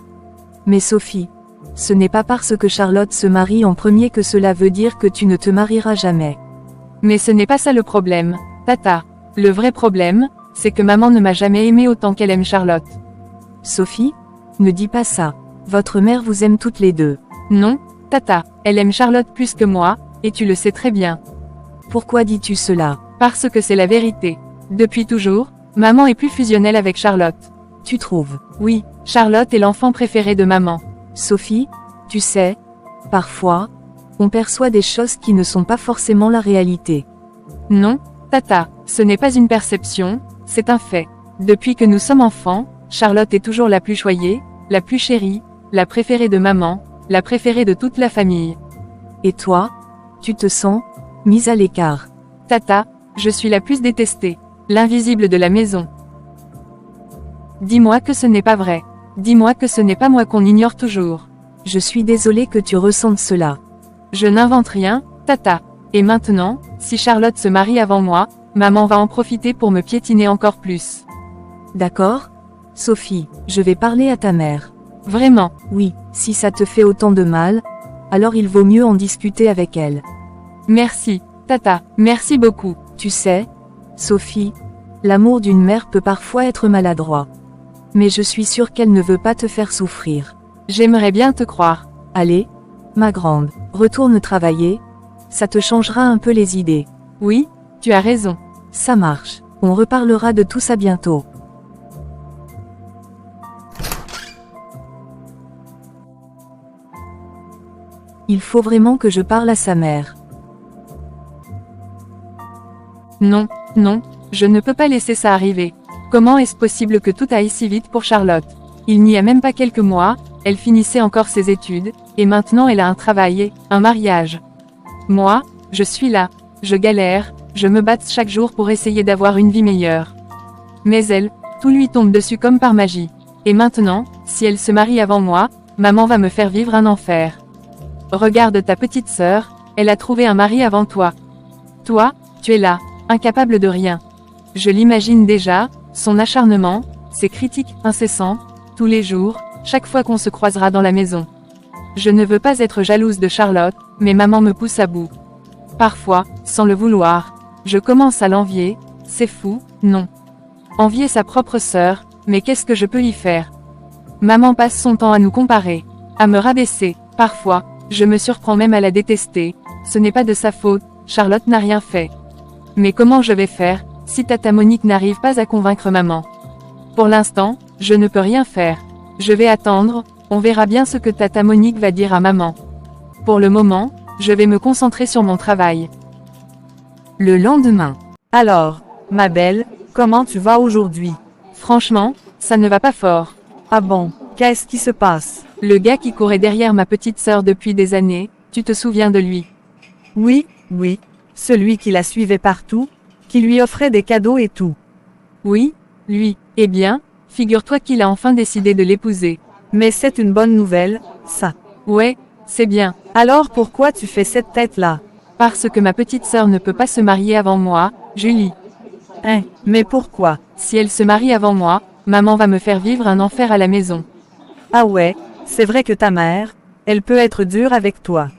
Mais Sophie, ce n'est pas parce que Charlotte se marie en premier que cela veut dire que tu ne te marieras jamais. Mais ce n'est pas ça le problème, Tata. Le vrai problème, c'est que maman ne m'a jamais aimé autant qu'elle aime Charlotte. Sophie, ne dis pas ça. Votre mère vous aime toutes les deux. Non, Tata, elle aime Charlotte plus que moi, et tu le sais très bien. Pourquoi dis-tu cela? Parce que c'est la vérité. Depuis toujours, maman est plus fusionnelle avec Charlotte. Tu trouves? Oui, Charlotte est l'enfant préféré de maman. Sophie, tu sais, parfois, on perçoit des choses qui ne sont pas forcément la réalité. Non, Tata, ce n'est pas une perception, c'est un fait. Depuis que nous sommes enfants, Charlotte est toujours la plus choyée, la plus chérie, la préférée de maman, la préférée de toute la famille. Et toi, tu te sens mise à l'écart. Tata, je suis la plus détestée, l'invisible de la maison. Dis-moi que ce n'est pas vrai. Dis-moi que ce n'est pas moi qu'on ignore toujours. Je suis désolée que tu ressentes cela. Je n'invente rien, Tata. Et maintenant, si Charlotte se marie avant moi, maman va en profiter pour me piétiner encore plus. D'accord? Sophie, je vais parler à ta mère. Vraiment? Oui, si ça te fait autant de mal, alors il vaut mieux en discuter avec elle. Merci, Tata, merci beaucoup. Tu sais, Sophie, l'amour d'une mère peut parfois être maladroit. Mais je suis sûre qu'elle ne veut pas te faire souffrir. J'aimerais bien te croire. Allez, ma grande, retourne travailler, ça te changera un peu les idées. Oui, tu as raison. Ça marche, on reparlera de tout ça bientôt. Il faut vraiment que je parle à sa mère. Non, non, je ne peux pas laisser ça arriver. Comment est-ce possible que tout aille si vite pour Charlotte? Il n'y a même pas quelques mois, elle finissait encore ses études, et maintenant elle a un travail et un mariage. Moi, je suis là, je galère, je me bats chaque jour pour essayer d'avoir une vie meilleure. Mais elle, tout lui tombe dessus comme par magie. Et maintenant, si elle se marie avant moi, maman va me faire vivre un enfer. Regarde ta petite sœur, Elle a trouvé un mari avant toi. Toi, tu es là, incapable de rien. Je l'imagine déjà, son acharnement, ses critiques incessants, tous les jours, chaque fois qu'on se croisera dans la maison. Je ne veux pas être jalouse de Charlotte, mais maman me pousse à bout. Parfois, sans le vouloir, je commence à l'envier, c'est fou, non. Envier sa propre sœur, mais qu'est-ce que je peux y faire? Maman passe son temps à nous comparer, à me rabaisser, parfois, je me surprends même à la détester. Ce n'est pas de sa faute, Charlotte n'a rien fait. Mais comment je vais faire, si tata Monique n'arrive pas à convaincre maman? Pour l'instant, je ne peux rien faire. Je vais attendre, on verra bien ce que tata Monique va dire à maman. Pour le moment, je vais me concentrer sur mon travail. Le lendemain. Alors, ma belle, comment tu vas aujourd'hui? Franchement, ça ne va pas fort. Ah bon, qu'est-ce qui se passe? Le gars qui courait derrière ma petite sœur depuis des années, tu te souviens de lui? Oui, oui, celui qui la suivait partout, qui lui offrait des cadeaux et tout. Oui, lui. Eh bien, figure-toi qu'il a enfin décidé de l'épouser. Mais c'est une bonne nouvelle, ça. Ouais, c'est bien. Alors pourquoi tu fais cette tête-là? Parce que ma petite sœur ne peut pas se marier avant moi, Julie. Hein, mais pourquoi? Si elle se marie avant moi, maman va me faire vivre un enfer à la maison. Ah ouais, c'est vrai que ta mère, elle peut être dure avec toi.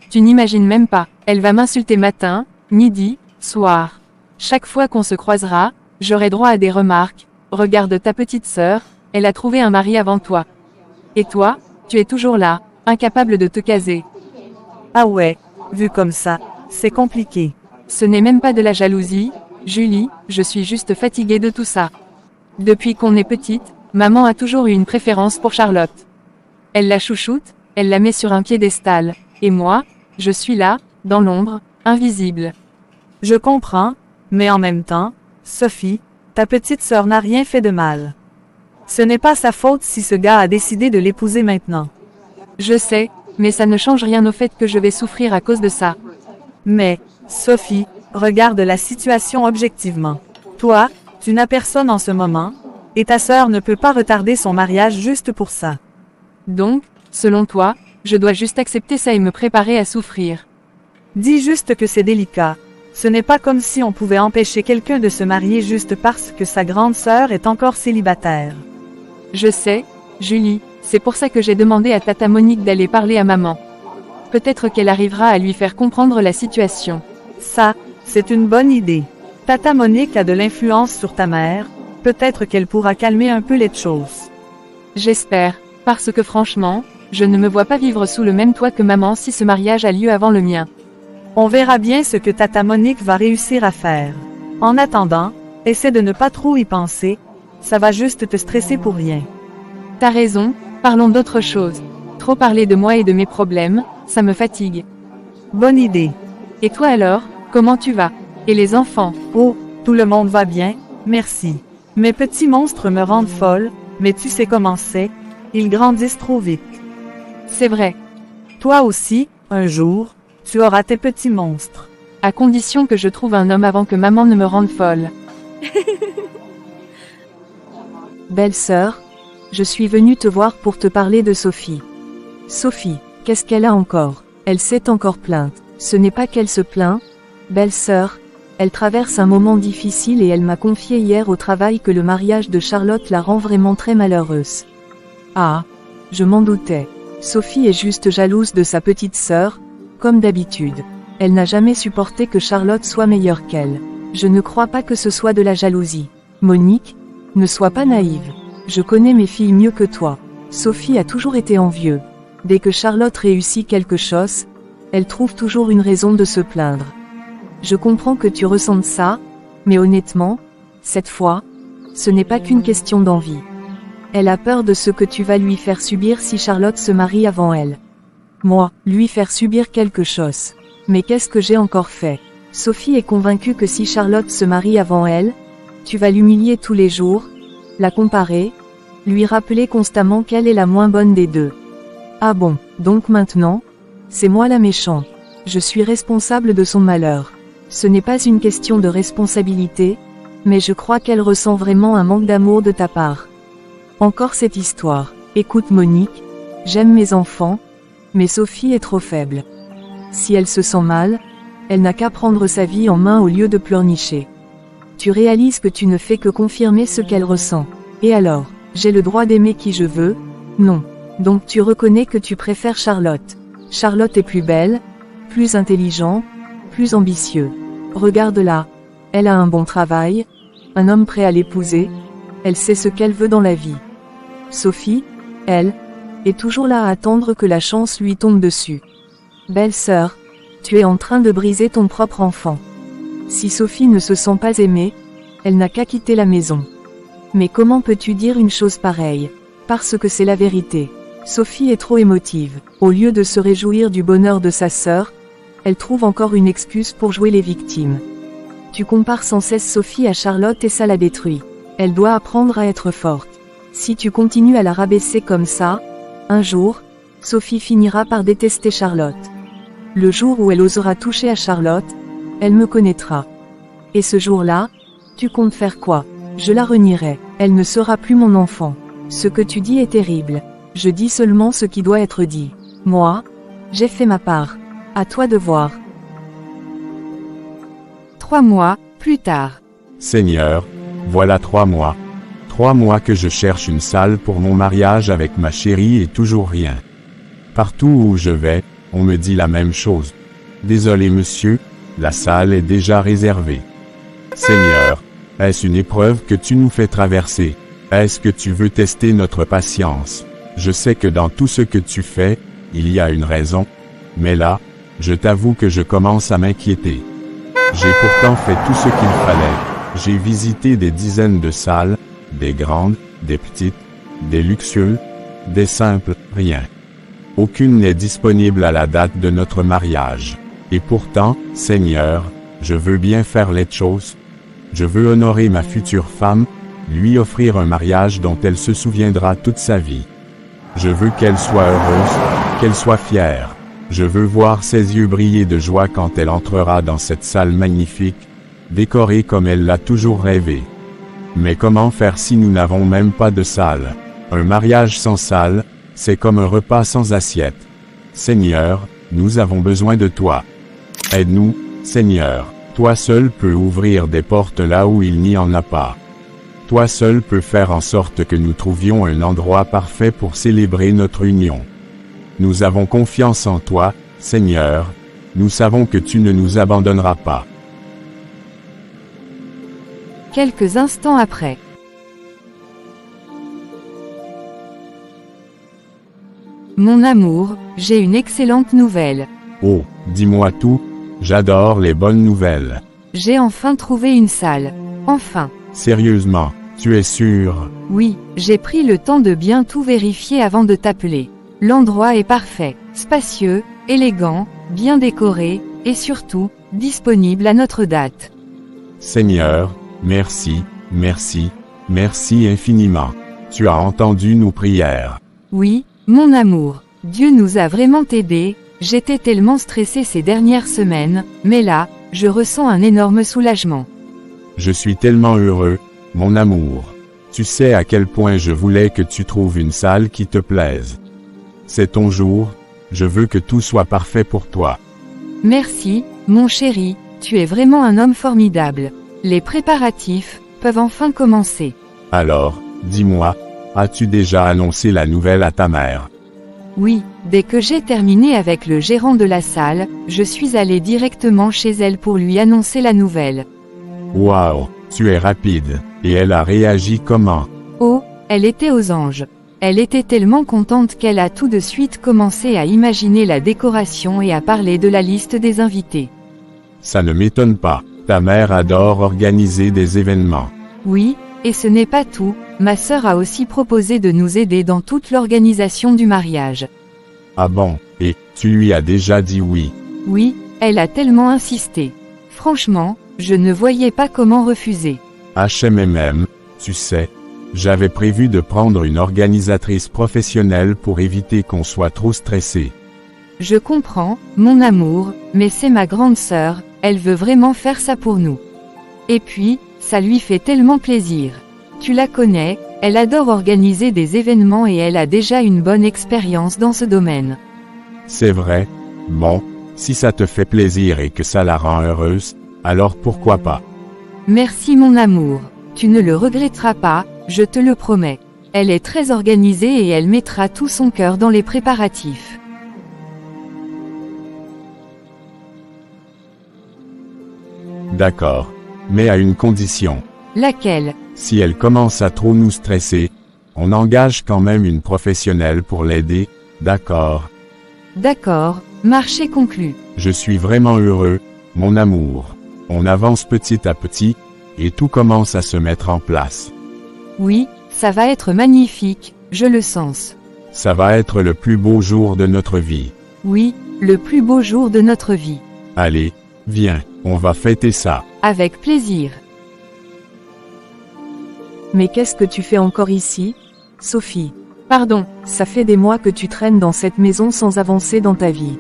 Tu n'imagines même pas, elle va m'insulter matin, midi, soir. Chaque fois qu'on se croisera, j'aurai droit à des remarques. Regarde ta petite sœur, elle a trouvé un mari avant toi. Et toi, tu es toujours là, incapable de te caser. Ah ouais, vu comme ça, c'est compliqué. Ce n'est même pas de la jalousie, Julie, je suis juste fatiguée de tout ça. Depuis qu'on est petite, maman a toujours eu une préférence pour Charlotte. Elle la chouchoute, elle la met sur un piédestal. Et moi, je suis là, dans l'ombre, invisible. Je comprends, mais en même temps, Sophie, ta petite sœur n'a rien fait de mal. Ce n'est pas sa faute si ce gars a décidé de l'épouser maintenant. Je sais, mais ça ne change rien au fait que je vais souffrir à cause de ça. Mais, Sophie, regarde la situation objectivement. Toi, tu n'as personne en ce moment, et ta sœur ne peut pas retarder son mariage juste pour ça. Donc, selon toi, je dois juste accepter ça et me préparer à souffrir. Dis juste que c'est délicat. Ce n'est pas comme si on pouvait empêcher quelqu'un de se marier juste parce que sa grande sœur est encore célibataire. Je sais, Julie, c'est pour ça que j'ai demandé à tata Monique d'aller parler à maman. Peut-être qu'elle arrivera à lui faire comprendre la situation. Ça, c'est une bonne idée. Tata Monique a de l'influence sur ta mère, peut-être qu'elle pourra calmer un peu les choses. J'espère, parce que franchement, je ne me vois pas vivre sous le même toit que maman si ce mariage a lieu avant le mien. On verra bien ce que tata Monique va réussir à faire. En attendant, essaie de ne pas trop y penser, ça va juste te stresser pour rien. T'as raison, parlons d'autre chose. Trop parler de moi et de mes problèmes, ça me fatigue. Bonne idée. Et toi alors, comment tu vas? Et les enfants? Oh, tout le monde va bien, merci. Mes petits monstres me rendent folle, mais tu sais comment c'est, ils grandissent trop vite. C'est vrai. Toi aussi, un jour, tu auras tes petits monstres. À condition que je trouve un homme avant que maman ne me rende folle. Belle-sœur, je suis venue te voir pour te parler de Sophie. Sophie, qu'est-ce qu'elle a encore? Elle s'est encore plainte. Ce n'est pas qu'elle se plaint, belle-sœur, elle traverse un moment difficile et elle m'a confié hier au travail que le mariage de Charlotte la rend vraiment très malheureuse. Ah, je m'en doutais. Sophie est juste jalouse de sa petite sœur, comme d'habitude. Elle n'a jamais supporté que Charlotte soit meilleure qu'elle. Je ne crois pas que ce soit de la jalousie. Monique, ne sois pas naïve. Je connais mes filles mieux que toi. Sophie a toujours été envieuse. Dès que Charlotte réussit quelque chose, elle trouve toujours une raison de se plaindre. Je comprends que tu ressentes ça, mais honnêtement, cette fois, ce n'est pas qu'une question d'envie. Elle a peur de ce que tu vas lui faire subir si Charlotte se marie avant elle. Moi, lui faire subir quelque chose. Mais qu'est-ce que j'ai encore fait? Sophie est convaincue que si Charlotte se marie avant elle, tu vas l'humilier tous les jours, la comparer, lui rappeler constamment qu'elle est la moins bonne des deux. Ah bon, donc maintenant, c'est moi la méchante. Je suis responsable de son malheur. Ce n'est pas une question de responsabilité, mais je crois qu'elle ressent vraiment un manque d'amour de ta part. Encore cette histoire. Écoute Monique, j'aime mes enfants, mais Sophie est trop faible. Si elle se sent mal, elle n'a qu'à prendre sa vie en main au lieu de pleurnicher. Tu réalises que tu ne fais que confirmer ce qu'elle ressent. Et alors, j'ai le droit d'aimer qui je veux? Non. Donc tu reconnais que tu préfères Charlotte. Charlotte est plus belle, plus intelligente, plus ambitieux. Regarde-la. Elle a un bon travail, un homme prêt à l'épouser, elle sait ce qu'elle veut dans la vie. Sophie, elle, est toujours là à attendre que la chance lui tombe dessus. Belle sœur, tu es en train de briser ton propre enfant. Si Sophie ne se sent pas aimée, elle n'a qu'à quitter la maison. Mais comment peux-tu dire une chose pareille? Parce que c'est la vérité. Sophie est trop émotive. Au lieu de se réjouir du bonheur de sa sœur, elle trouve encore une excuse pour jouer les victimes. Tu compares sans cesse Sophie à Charlotte et ça la détruit. Elle doit apprendre à être forte. Si tu continues à la rabaisser comme ça, un jour, Sophie finira par détester Charlotte. Le jour où elle osera toucher à Charlotte, elle me connaîtra. Et ce jour-là, tu comptes faire quoi? Je la renierai. Elle ne sera plus mon enfant. Ce que tu dis est terrible. Je dis seulement ce qui doit être dit. Moi, j'ai fait ma part. À toi de voir. 3 mois, plus tard. Seigneur, voilà 3 mois. 3 mois que je cherche une salle pour mon mariage avec ma chérie et toujours rien. Partout où je vais, on me dit la même chose. Désolé monsieur, la salle est déjà réservée. Seigneur, est-ce une épreuve que tu nous fais traverser? Est-ce que tu veux tester notre patience? Je sais que dans tout ce que tu fais, il y a une raison. Mais là, je t'avoue que je commence à m'inquiéter. J'ai pourtant fait tout ce qu'il fallait. J'ai visité des dizaines de salles, des grandes, des petites, des luxueuses, des simples, rien. Aucune n'est disponible à la date de notre mariage. Et pourtant, Seigneur, je veux bien faire les choses. Je veux honorer ma future femme, lui offrir un mariage dont elle se souviendra toute sa vie. Je veux qu'elle soit heureuse, qu'elle soit fière. Je veux voir ses yeux briller de joie quand elle entrera dans cette salle magnifique, décorée comme elle l'a toujours rêvé. Mais comment faire si nous n'avons même pas de salle? Un mariage sans salle, c'est comme un repas sans assiette. Seigneur, nous avons besoin de toi. Aide-nous, Seigneur. Toi seul peux ouvrir des portes là où il n'y en a pas. Toi seul peux faire en sorte que nous trouvions un endroit parfait pour célébrer notre union. Nous avons confiance en toi, Seigneur. Nous savons que tu ne nous abandonneras pas. Quelques instants après. Mon amour, j'ai une excellente nouvelle. Oh, dis-moi tout, j'adore les bonnes nouvelles. J'ai enfin trouvé une salle. Enfin. Sérieusement, tu es sûr? Oui, j'ai pris le temps de bien tout vérifier avant de t'appeler. L'endroit est parfait, spacieux, élégant, bien décoré, et surtout, disponible à notre date. Seigneur, merci, merci, merci infiniment. Tu as entendu nos prières. Oui, mon amour, Dieu nous a vraiment aidés. J'étais tellement stressée ces dernières semaines, mais là, je ressens un énorme soulagement. Je suis tellement heureux, mon amour. Tu sais à quel point je voulais que tu trouves une salle qui te plaise. C'est ton jour, je veux que tout soit parfait pour toi. Merci, mon chéri, tu es vraiment un homme formidable. Les préparatifs peuvent enfin commencer. Alors, dis-moi, as-tu déjà annoncé la nouvelle à ta mère? Oui, dès que j'ai terminé avec le gérant de la salle, je suis allé directement chez elle pour lui annoncer la nouvelle. Waouh, tu es rapide, et elle a réagi comment? Oh, elle était aux anges. Elle était tellement contente qu'elle a tout de suite commencé à imaginer la décoration et à parler de la liste des invités. Ça ne m'étonne pas, ta mère adore organiser des événements. Oui, et ce n'est pas tout, ma sœur a aussi proposé de nous aider dans toute l'organisation du mariage. Ah bon, et tu lui as déjà dit oui? Oui, elle a tellement insisté. Franchement, je ne voyais pas comment refuser. HMM, tu sais, j'avais prévu de prendre une organisatrice professionnelle pour éviter qu'on soit trop stressé. Je comprends, mon amour, mais c'est ma grande sœur, elle veut vraiment faire ça pour nous. Et puis, ça lui fait tellement plaisir. Tu la connais, elle adore organiser des événements et elle a déjà une bonne expérience dans ce domaine. C'est vrai? Bon, Si ça te fait plaisir et que ça la rend heureuse, alors pourquoi pas? Merci mon amour. Tu ne le regretteras pas, je te le promets. Elle est très organisée et elle mettra tout son cœur dans les préparatifs. D'accord. Mais à une condition. Laquelle? Si elle commence à trop nous stresser, on engage quand même une professionnelle pour l'aider, d'accord? D'accord, marché conclu. Je suis vraiment heureux, mon amour. On avance petit à petit, et tout commence à se mettre en place. Oui, ça va être magnifique, je le sens. Ça va être le plus beau jour de notre vie. Oui, le plus beau jour de notre vie. Allez, viens, on va fêter ça. Avec plaisir. Mais qu'est-ce que tu fais encore ici, Sophie? Pardon, Ça fait des mois que tu traînes dans cette maison sans avancer dans ta vie.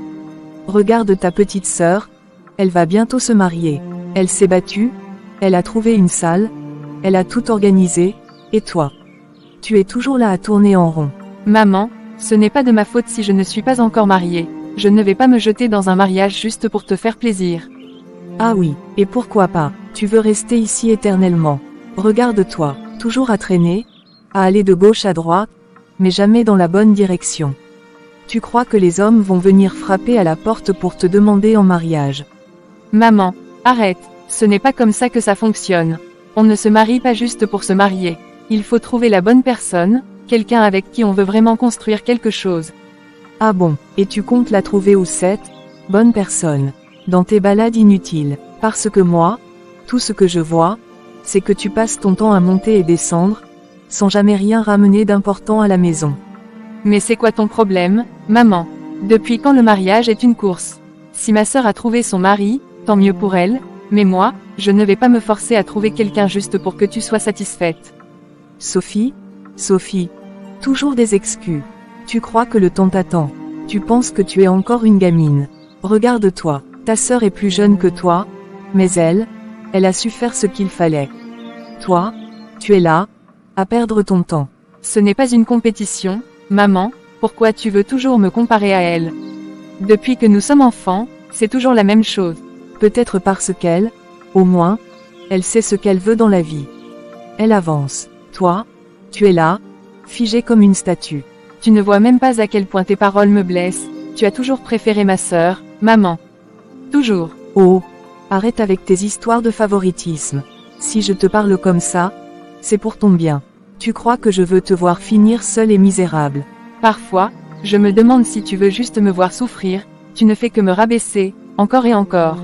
Regarde ta petite sœur, elle va bientôt se marier. Elle s'est battue, elle a trouvé une salle, elle a tout organisé, et toi? Tu es toujours là à tourner en rond. maman, ce n'est pas de ma faute si je ne suis pas encore mariée. Je ne vais pas me jeter dans un mariage juste pour te faire plaisir. Ah oui, et pourquoi pas? Tu veux rester ici éternellement. Regarde-toi, toujours à traîner, à aller de gauche à droite, mais jamais dans la bonne direction. Tu crois que les hommes vont venir frapper à la porte pour te demander en mariage? Maman, arrête, ce n'est pas comme ça que ça fonctionne. On ne se marie pas juste pour se marier. Il faut trouver la bonne personne, quelqu'un avec qui on veut vraiment construire quelque chose. Ah bon, et tu comptes la trouver où cette bonne personne? Dans tes balades inutiles. Parce que moi, tout ce que je vois, c'est que tu passes ton temps à monter et descendre, sans jamais rien ramener d'important à la maison. Mais c'est quoi ton problème, maman? Depuis quand le mariage est une course? Si ma sœur a trouvé son mari, tant mieux pour elle, mais moi, je ne vais pas me forcer à trouver quelqu'un juste pour que tu sois satisfaite. Sophie, toujours des excuses. Tu crois que le temps t'attend. Tu penses que tu es encore une gamine. Regarde-toi, ta sœur est plus jeune que toi, mais elle a su faire ce qu'il fallait. Toi, tu es là, à perdre ton temps. Ce n'est pas une compétition, maman, pourquoi tu veux toujours me comparer à elle? Depuis que nous sommes enfants, c'est toujours la même chose. Peut-être parce qu'elle, au moins, elle sait ce qu'elle veut dans la vie. Elle avance. Toi, tu es là, figé comme une statue. Tu ne vois même pas à quel point tes paroles me blessent. Tu as toujours préféré ma sœur, maman. Toujours. Oh, arrête avec tes histoires de favoritisme. Si je te parle comme ça, c'est pour ton bien. Tu crois que je veux te voir finir seul et misérable. Parfois, je me demande si tu veux juste me voir souffrir, tu ne fais que me rabaisser, encore et encore.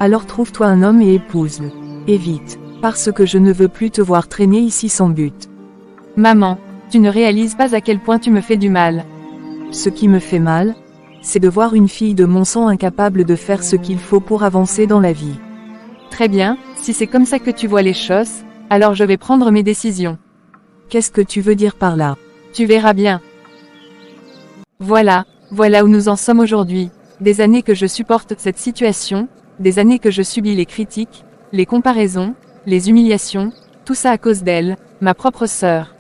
Alors trouve-toi un homme et épouse-le. Et vite, parce que je ne veux plus te voir traîner ici sans but. Maman, tu ne réalises pas à quel point tu me fais du mal. Ce qui me fait mal, c'est de voir une fille de mon sang incapable de faire ce qu'il faut pour avancer dans la vie. Très bien, si c'est comme ça que tu vois les choses, alors je vais prendre mes décisions. Qu'est-ce que tu veux dire par là? Tu verras bien. Voilà où nous en sommes aujourd'hui. Des années que je supporte cette situation, des années que je subis les critiques, les comparaisons, les humiliations, tout ça à cause d'elle, ma propre sœur.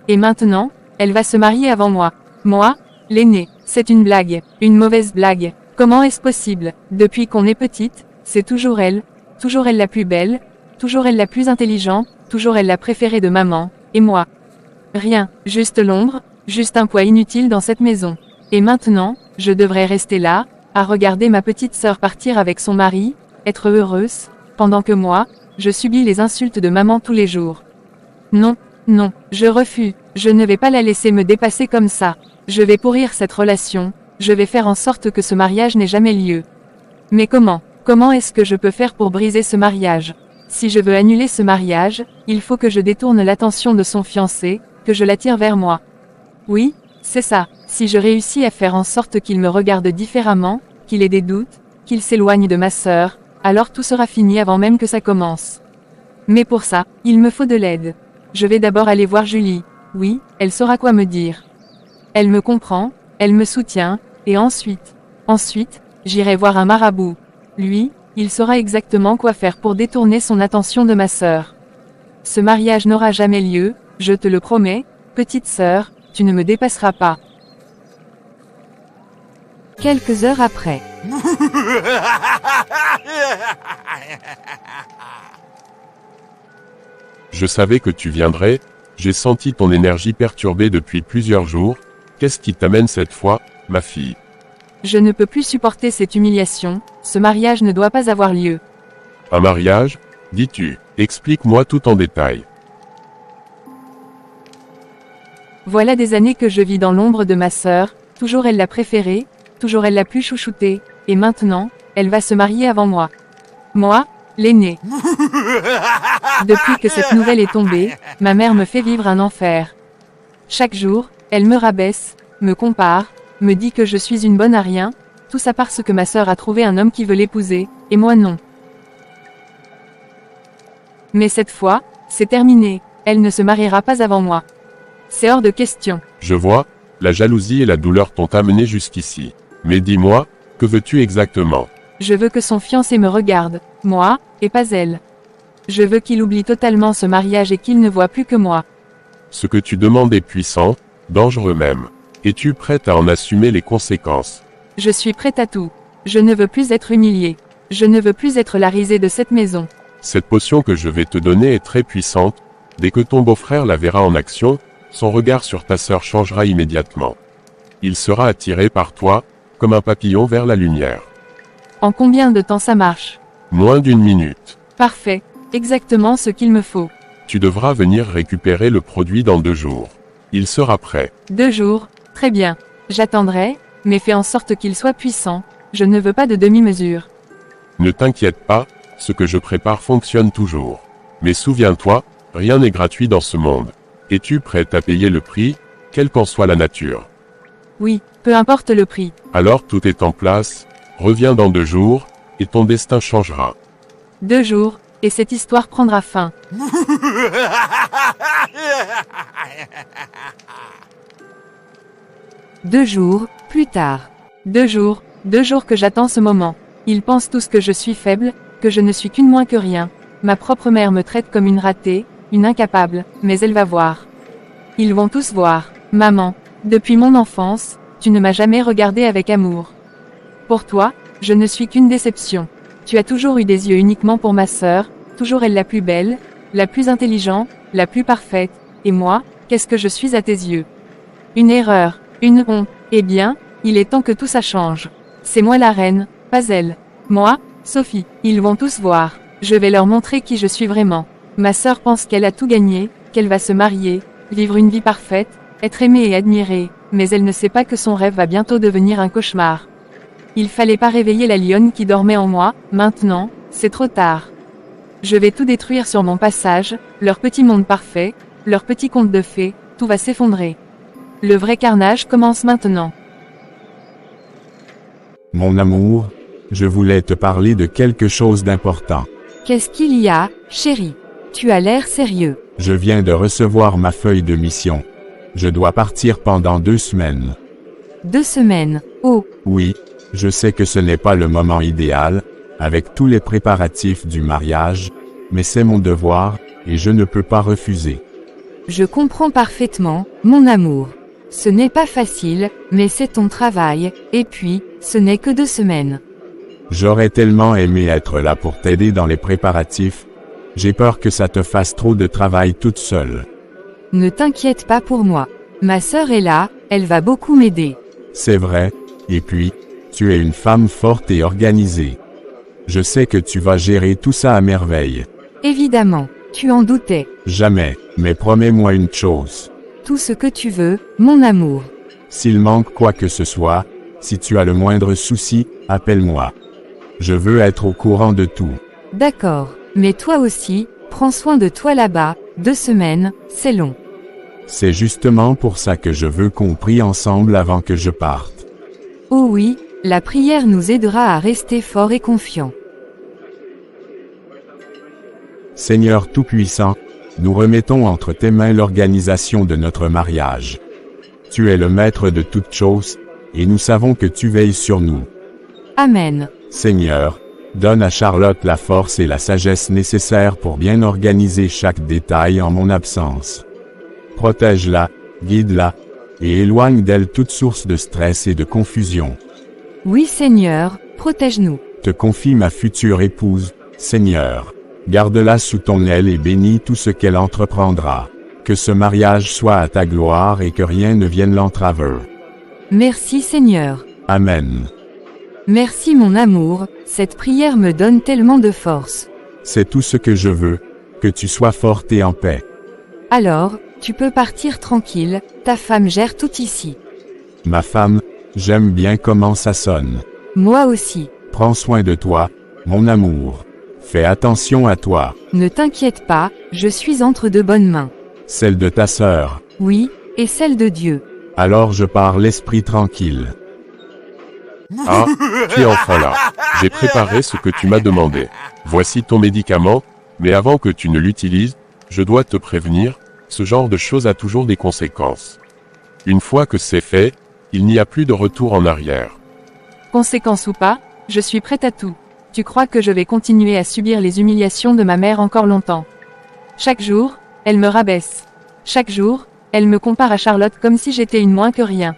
Et maintenant, elle va se marier avant moi. Moi, l'aînée, c'est une blague, une mauvaise blague. Comment est-ce possible? Depuis qu'on est petite, c'est toujours elle la plus belle, toujours elle la plus intelligente, toujours elle la préférée de maman, et moi. Rien, juste l'ombre, juste un poids inutile dans cette maison. Et maintenant, je devrais rester là, à regarder ma petite sœur partir avec son mari, être heureuse, pendant que moi, je subis les insultes de maman tous les jours. Non, je refuse, je ne vais pas la laisser me dépasser comme ça. Je vais pourrir cette relation, je vais faire en sorte que ce mariage n'ait jamais lieu. Mais comment est-ce que je peux faire pour briser ce mariage? Si je veux annuler ce mariage, il faut que je détourne l'attention de son fiancé, que je l'attire vers moi. Oui, c'est ça, si je réussis à faire en sorte qu'il me regarde différemment, qu'il ait des doutes, qu'il s'éloigne de ma sœur, alors tout sera fini avant même que ça commence. Mais pour ça, il me faut de l'aide. Je vais d'abord aller voir Julie. Oui, elle saura quoi me dire. Elle me comprend, elle me soutient, et ensuite, j'irai voir un marabout. Lui, il saura exactement quoi faire pour détourner son attention de ma sœur. Ce mariage n'aura jamais lieu, je te le promets, petite sœur, tu ne me dépasseras pas. Quelques heures après. Je savais que tu viendrais, j'ai senti ton énergie perturbée depuis plusieurs jours. Qu'est-ce qui t'amène cette fois, ma fille? Je ne peux plus supporter cette humiliation, ce mariage ne doit pas avoir lieu. Un mariage, dis-tu? Explique-moi tout en détail. Voilà des années que je vis dans l'ombre de ma sœur, toujours elle l'a préférée, toujours elle l'a plus chouchoutée, et maintenant, elle va se marier avant moi. Moi, l'aîné. Depuis que cette nouvelle est tombée, ma mère me fait vivre un enfer. Chaque jour, elle me rabaisse, me compare, me dit que je suis une bonne à rien, tout ça parce que ma sœur a trouvé un homme qui veut l'épouser, et moi non. Mais cette fois, c'est terminé, elle ne se mariera pas avant moi. C'est hors de question. Je vois, la jalousie et la douleur t'ont amené jusqu'ici. Mais dis-moi, que veux-tu exactement? Je veux que son fiancé me regarde, moi, et pas elle. Je veux qu'il oublie totalement ce mariage et qu'il ne voit plus que moi. Ce que tu demandes est puissant, dangereux même. Es-tu prête à en assumer les conséquences? Je suis prête à tout. Je ne veux plus être humiliée. Je ne veux plus être la risée de cette maison. Cette potion que je vais te donner est très puissante. Dès que ton beau-frère la verra en action, son regard sur ta sœur changera immédiatement. Il sera attiré par toi, comme un papillon vers la lumière. En combien de temps ça marche? Moins d'une minute. Parfait. Exactement ce qu'il me faut. Tu devras venir récupérer le produit dans 2 jours. Il sera prêt. 2 jours, très bien. J'attendrai, mais fais en sorte qu'il soit puissant. Je ne veux pas de demi-mesure. Ne t'inquiète pas, ce que je prépare fonctionne toujours. Mais souviens-toi, rien n'est gratuit dans ce monde. Es-tu prête à payer le prix, quelle qu'en soit la nature? Oui, peu importe le prix. Alors tout est en place, reviens dans 2 jours, et ton destin changera. 2 jours, et cette histoire prendra fin. 2 jours, plus tard. 2 jours, 2 jours que j'attends ce moment. Ils pensent tous que je suis faible, que je ne suis qu'une moins que rien. Ma propre mère me traite comme une ratée, une incapable, mais elle va voir. Ils vont tous voir. Maman, depuis mon enfance, tu ne m'as jamais regardé avec amour. Pour toi, je ne suis qu'une déception. Tu as toujours eu des yeux uniquement pour ma sœur, toujours elle la plus belle, la plus intelligente, la plus parfaite, et moi, qu'est-ce que je suis à tes yeux? Une erreur, une honte. Eh bien, il est temps que tout ça change. C'est moi la reine, pas elle. Moi, Sophie, ils vont tous voir. Je vais leur montrer qui je suis vraiment. Ma sœur pense qu'elle a tout gagné, qu'elle va se marier, vivre une vie parfaite, être aimée et admirée, mais elle ne sait pas que son rêve va bientôt devenir un cauchemar. Il fallait pas réveiller la lionne qui dormait en moi, maintenant, c'est trop tard. Je vais tout détruire sur mon passage, leur petit monde parfait, leur petit conte de fées, tout va s'effondrer. Le vrai carnage commence maintenant. Mon amour, je voulais te parler de quelque chose d'important. Qu'est-ce qu'il y a, chérie? Tu as l'air sérieux. Je viens de recevoir ma feuille de mission. Je dois partir pendant 2 semaines. 2 semaines. Oh, Oui, je sais que ce n'est pas le moment idéal, avec tous les préparatifs du mariage, mais c'est mon devoir, et je ne peux pas refuser. je comprends parfaitement, mon amour. Ce n'est pas facile, mais c'est ton travail, et puis, ce n'est que 2 semaines. J'aurais tellement aimé être là pour t'aider dans les préparatifs. J'ai peur que ça te fasse trop de travail toute seule. Ne t'inquiète pas pour moi. Ma sœur est là, elle va beaucoup m'aider. C'est vrai, et puis, tu es une femme forte et organisée. Je sais que tu vas gérer tout ça à merveille. Évidemment, tu en doutais. Jamais, mais promets-moi une chose. Tout ce que tu veux, mon amour. S'il manque quoi que ce soit, si tu as le moindre souci, appelle-moi. Je veux être au courant de tout. D'accord, mais toi aussi, prends soin de toi là-bas, 2 semaines, c'est long. C'est justement pour ça que je veux qu'on prie ensemble avant que je parte. Oh oui, la prière nous aidera à rester forts et confiants. Seigneur Tout-Puissant, nous remettons entre tes mains l'organisation de notre mariage. Tu es le maître de toutes choses, et nous savons que tu veilles sur nous. Amen. Seigneur, donne à Charlotte la force et la sagesse nécessaires pour bien organiser chaque détail en mon absence. Protège-la, guide-la, et éloigne d'elle toute source de stress et de confusion. Oui Seigneur, protège-nous. Te confie ma future épouse, Seigneur. Garde-la sous ton aile et bénis tout ce qu'elle entreprendra. Que ce mariage soit à ta gloire et que rien ne vienne l'entraver. Merci Seigneur. Amen. Merci mon amour, cette prière me donne tellement de force. C'est tout ce que je veux, que tu sois forte et en paix. Alors, tu peux partir tranquille, ta femme gère tout ici. Ma femme, j'aime bien comment ça sonne. Moi aussi. Prends soin de toi, mon amour. Fais attention à toi. Ne t'inquiète pas, je suis entre de bonnes mains. Celle de ta sœur. Oui, et celle de Dieu. Alors je pars l'esprit tranquille. Ah, tu es enfin là. J'ai préparé ce que tu m'as demandé. Voici ton médicament, mais avant que tu ne l'utilises, je dois te prévenir, ce genre de choses a toujours des conséquences. Une fois que c'est fait, il n'y a plus de retour en arrière. Conséquence ou pas, je suis prête à tout. Tu crois que je vais continuer à subir les humiliations de ma mère encore longtemps? Chaque jour, elle me rabaisse. Chaque jour, elle me compare à Charlotte comme si j'étais une moins que rien.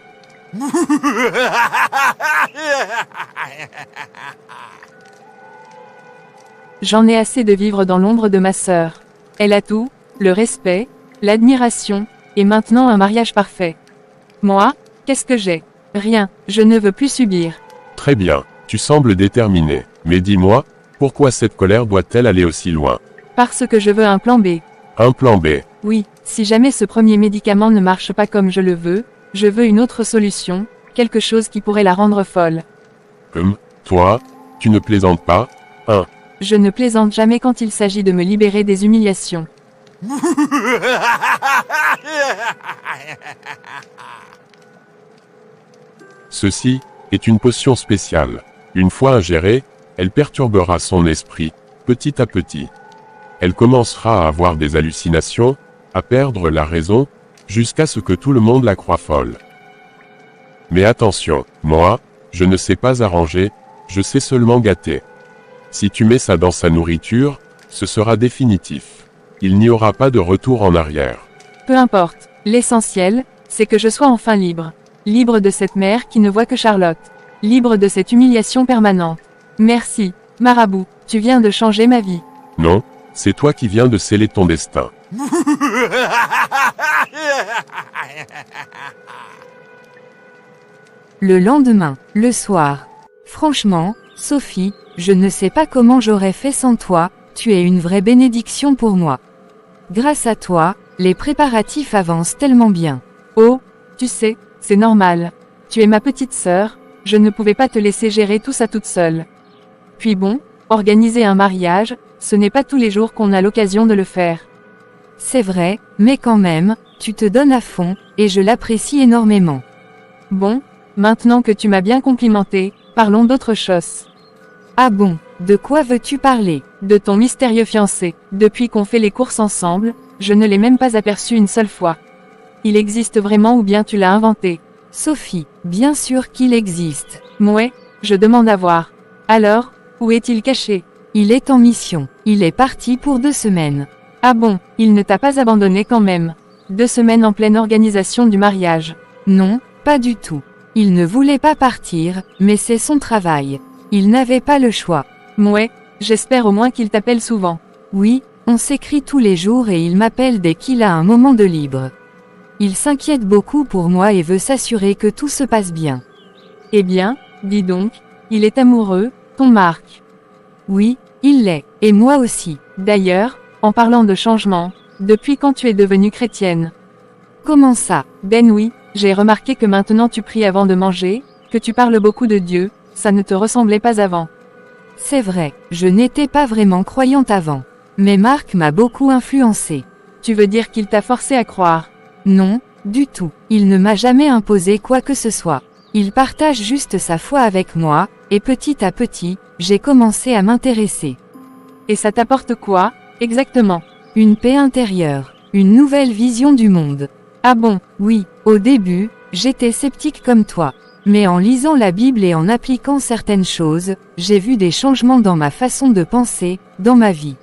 J'en ai assez de vivre dans l'ombre de ma sœur. Elle a tout, le respect, l'admiration, et maintenant un mariage parfait. Moi, qu'est-ce que j'ai? Rien, je ne veux plus subir. Très bien, tu sembles déterminé. Mais dis-moi, pourquoi cette colère doit-elle aller aussi loin? Parce que je veux un plan B. Un plan B. Oui, si jamais ce premier médicament ne marche pas comme je le veux, je veux une autre solution, quelque chose qui pourrait la rendre folle. Toi, tu ne plaisantes pas, hein? Je ne plaisante jamais quand il s'agit de me libérer des humiliations. Ceci est une potion spéciale. Une fois ingérée, elle perturbera son esprit, petit à petit. Elle commencera à avoir des hallucinations, à perdre la raison, jusqu'à ce que tout le monde la croie folle. Mais attention, moi, je ne sais pas arranger, je sais seulement gâter. Si tu mets ça dans sa nourriture, ce sera définitif. Il n'y aura pas de retour en arrière. Peu importe, l'essentiel, c'est que je sois enfin libre. Libre de cette mère qui ne voit que Charlotte. Libre de cette humiliation permanente. Merci, Marabout, tu viens de changer ma vie. Non, c'est toi qui viens de sceller ton destin. Le lendemain, le soir. Franchement, Sophie, je ne sais pas comment j'aurais fait sans toi, tu es une vraie bénédiction pour moi. Grâce à toi, les préparatifs avancent tellement bien. Oh, tu sais, c'est normal. Tu es ma petite sœur, je ne pouvais pas te laisser gérer tout ça toute seule. Puis bon, organiser un mariage, ce n'est pas tous les jours qu'on a l'occasion de le faire. C'est vrai, mais quand même, tu te donnes à fond, et je l'apprécie énormément. Bon, maintenant que tu m'as bien complimenté, parlons d'autre chose. Ah bon, de quoi veux-tu parler? De ton mystérieux fiancé. Depuis qu'on fait les courses ensemble, je ne l'ai même pas aperçu une seule fois. Il existe vraiment ou bien tu l'as inventé? Sophie, bien sûr qu'il existe. Mouais, je demande à voir. Alors, où est-il caché? Il est en mission. Il est parti pour 2 semaines. Ah bon, il ne t'a pas abandonné quand même. 2 semaines en pleine organisation du mariage. Non, pas du tout. Il ne voulait pas partir, mais c'est son travail. Il n'avait pas le choix. Mouais, j'espère au moins qu'il t'appelle souvent. Oui, on s'écrit tous les jours et il m'appelle dès qu'il a un moment de libre. Il s'inquiète beaucoup pour moi et veut s'assurer que tout se passe bien. Eh bien, dis donc, il est amoureux, ton Marc. Oui, il l'est, et moi aussi. D'ailleurs, en parlant de changement, depuis quand tu es devenue chrétienne? Comment ça? Ben oui, j'ai remarqué que maintenant tu pries avant de manger, que tu parles beaucoup de Dieu, ça ne te ressemblait pas avant. C'est vrai, je n'étais pas vraiment croyante avant. Mais Marc m'a beaucoup influencée. Tu veux dire qu'il t'a forcé à croire? Non, du tout. Il ne m'a jamais imposé quoi que ce soit. Il partage juste sa foi avec moi, et petit à petit, j'ai commencé à m'intéresser. Et ça t'apporte quoi, exactement? Une paix intérieure, une nouvelle vision du monde. Ah bon? Oui, au début, j'étais sceptique comme toi. Mais en lisant la Bible et en appliquant certaines choses, j'ai vu des changements dans ma façon de penser, dans ma vie.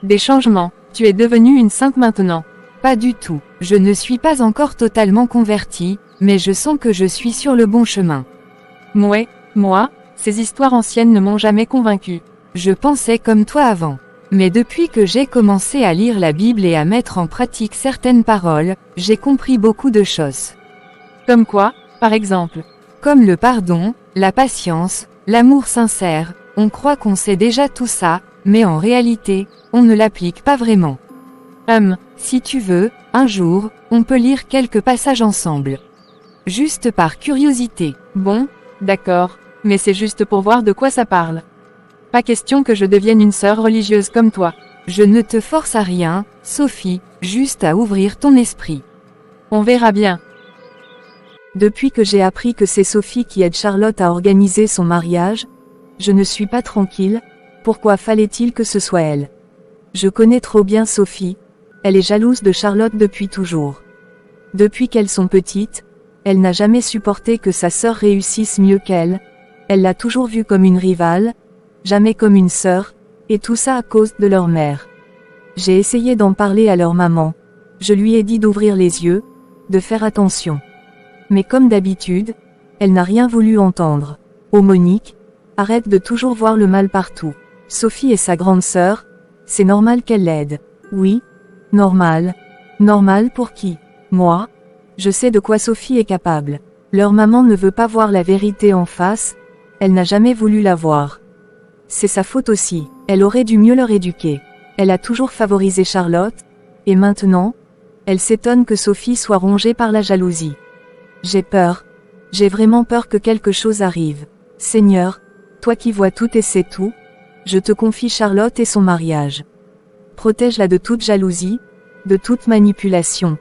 Des changements? Tu es devenue une sainte maintenant? Pas du tout, je ne suis pas encore totalement convertie, mais je sens que je suis sur le bon chemin. Mouais, Moi, ces histoires anciennes ne m'ont jamais convaincu. Je pensais comme toi avant. Mais depuis que j'ai commencé à lire la Bible et à mettre en pratique certaines paroles, j'ai compris beaucoup de choses. Comme quoi, par exemple? Comme le pardon, la patience, l'amour sincère, on croit qu'on sait déjà tout ça, mais en réalité, on ne l'applique pas vraiment. Si tu veux, un jour, on peut lire quelques passages ensemble. Juste par curiosité. Bon, d'accord, mais c'est juste pour voir de quoi ça parle. Pas question que je devienne une sœur religieuse comme toi. Je ne te force à rien, Sophie, juste à ouvrir ton esprit. On verra bien. Depuis que j'ai appris que c'est Sophie qui aide Charlotte à organiser son mariage, je ne suis pas tranquille. Pourquoi fallait-il que ce soit elle? Je connais trop bien Sophie. Elle est jalouse de Charlotte depuis toujours. Depuis qu'elles sont petites, elle n'a jamais supporté que sa sœur réussisse mieux qu'elle. Elle l'a toujours vue comme une rivale, jamais comme une sœur, et tout ça à cause de leur mère. J'ai essayé d'en parler à leur maman. Je lui ai dit d'ouvrir les yeux, de faire attention. Mais comme d'habitude, elle n'a rien voulu entendre. Oh Monique, arrête de toujours voir le mal partout. Sophie est sa grande sœur, c'est normal qu'elle l'aide. Oui, normal. Normal pour qui? Moi? Je sais de quoi Sophie est capable. Leur maman ne veut pas voir la vérité en face, elle n'a jamais voulu la voir. C'est sa faute aussi, elle aurait dû mieux leur éduquer. Elle a toujours favorisé Charlotte, et maintenant, elle s'étonne que Sophie soit rongée par la jalousie. J'ai peur. J'ai vraiment peur que quelque chose arrive. Seigneur, toi qui vois tout et sais tout, je te confie Charlotte et son mariage. Protège-la de toute jalousie, de toute manipulation.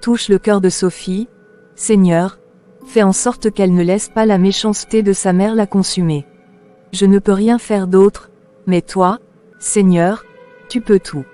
Touche le cœur de Sophie, Seigneur, fais en sorte qu'elle ne laisse pas la méchanceté de sa mère la consumer. Je ne peux rien faire d'autre, mais toi, Seigneur, tu peux tout.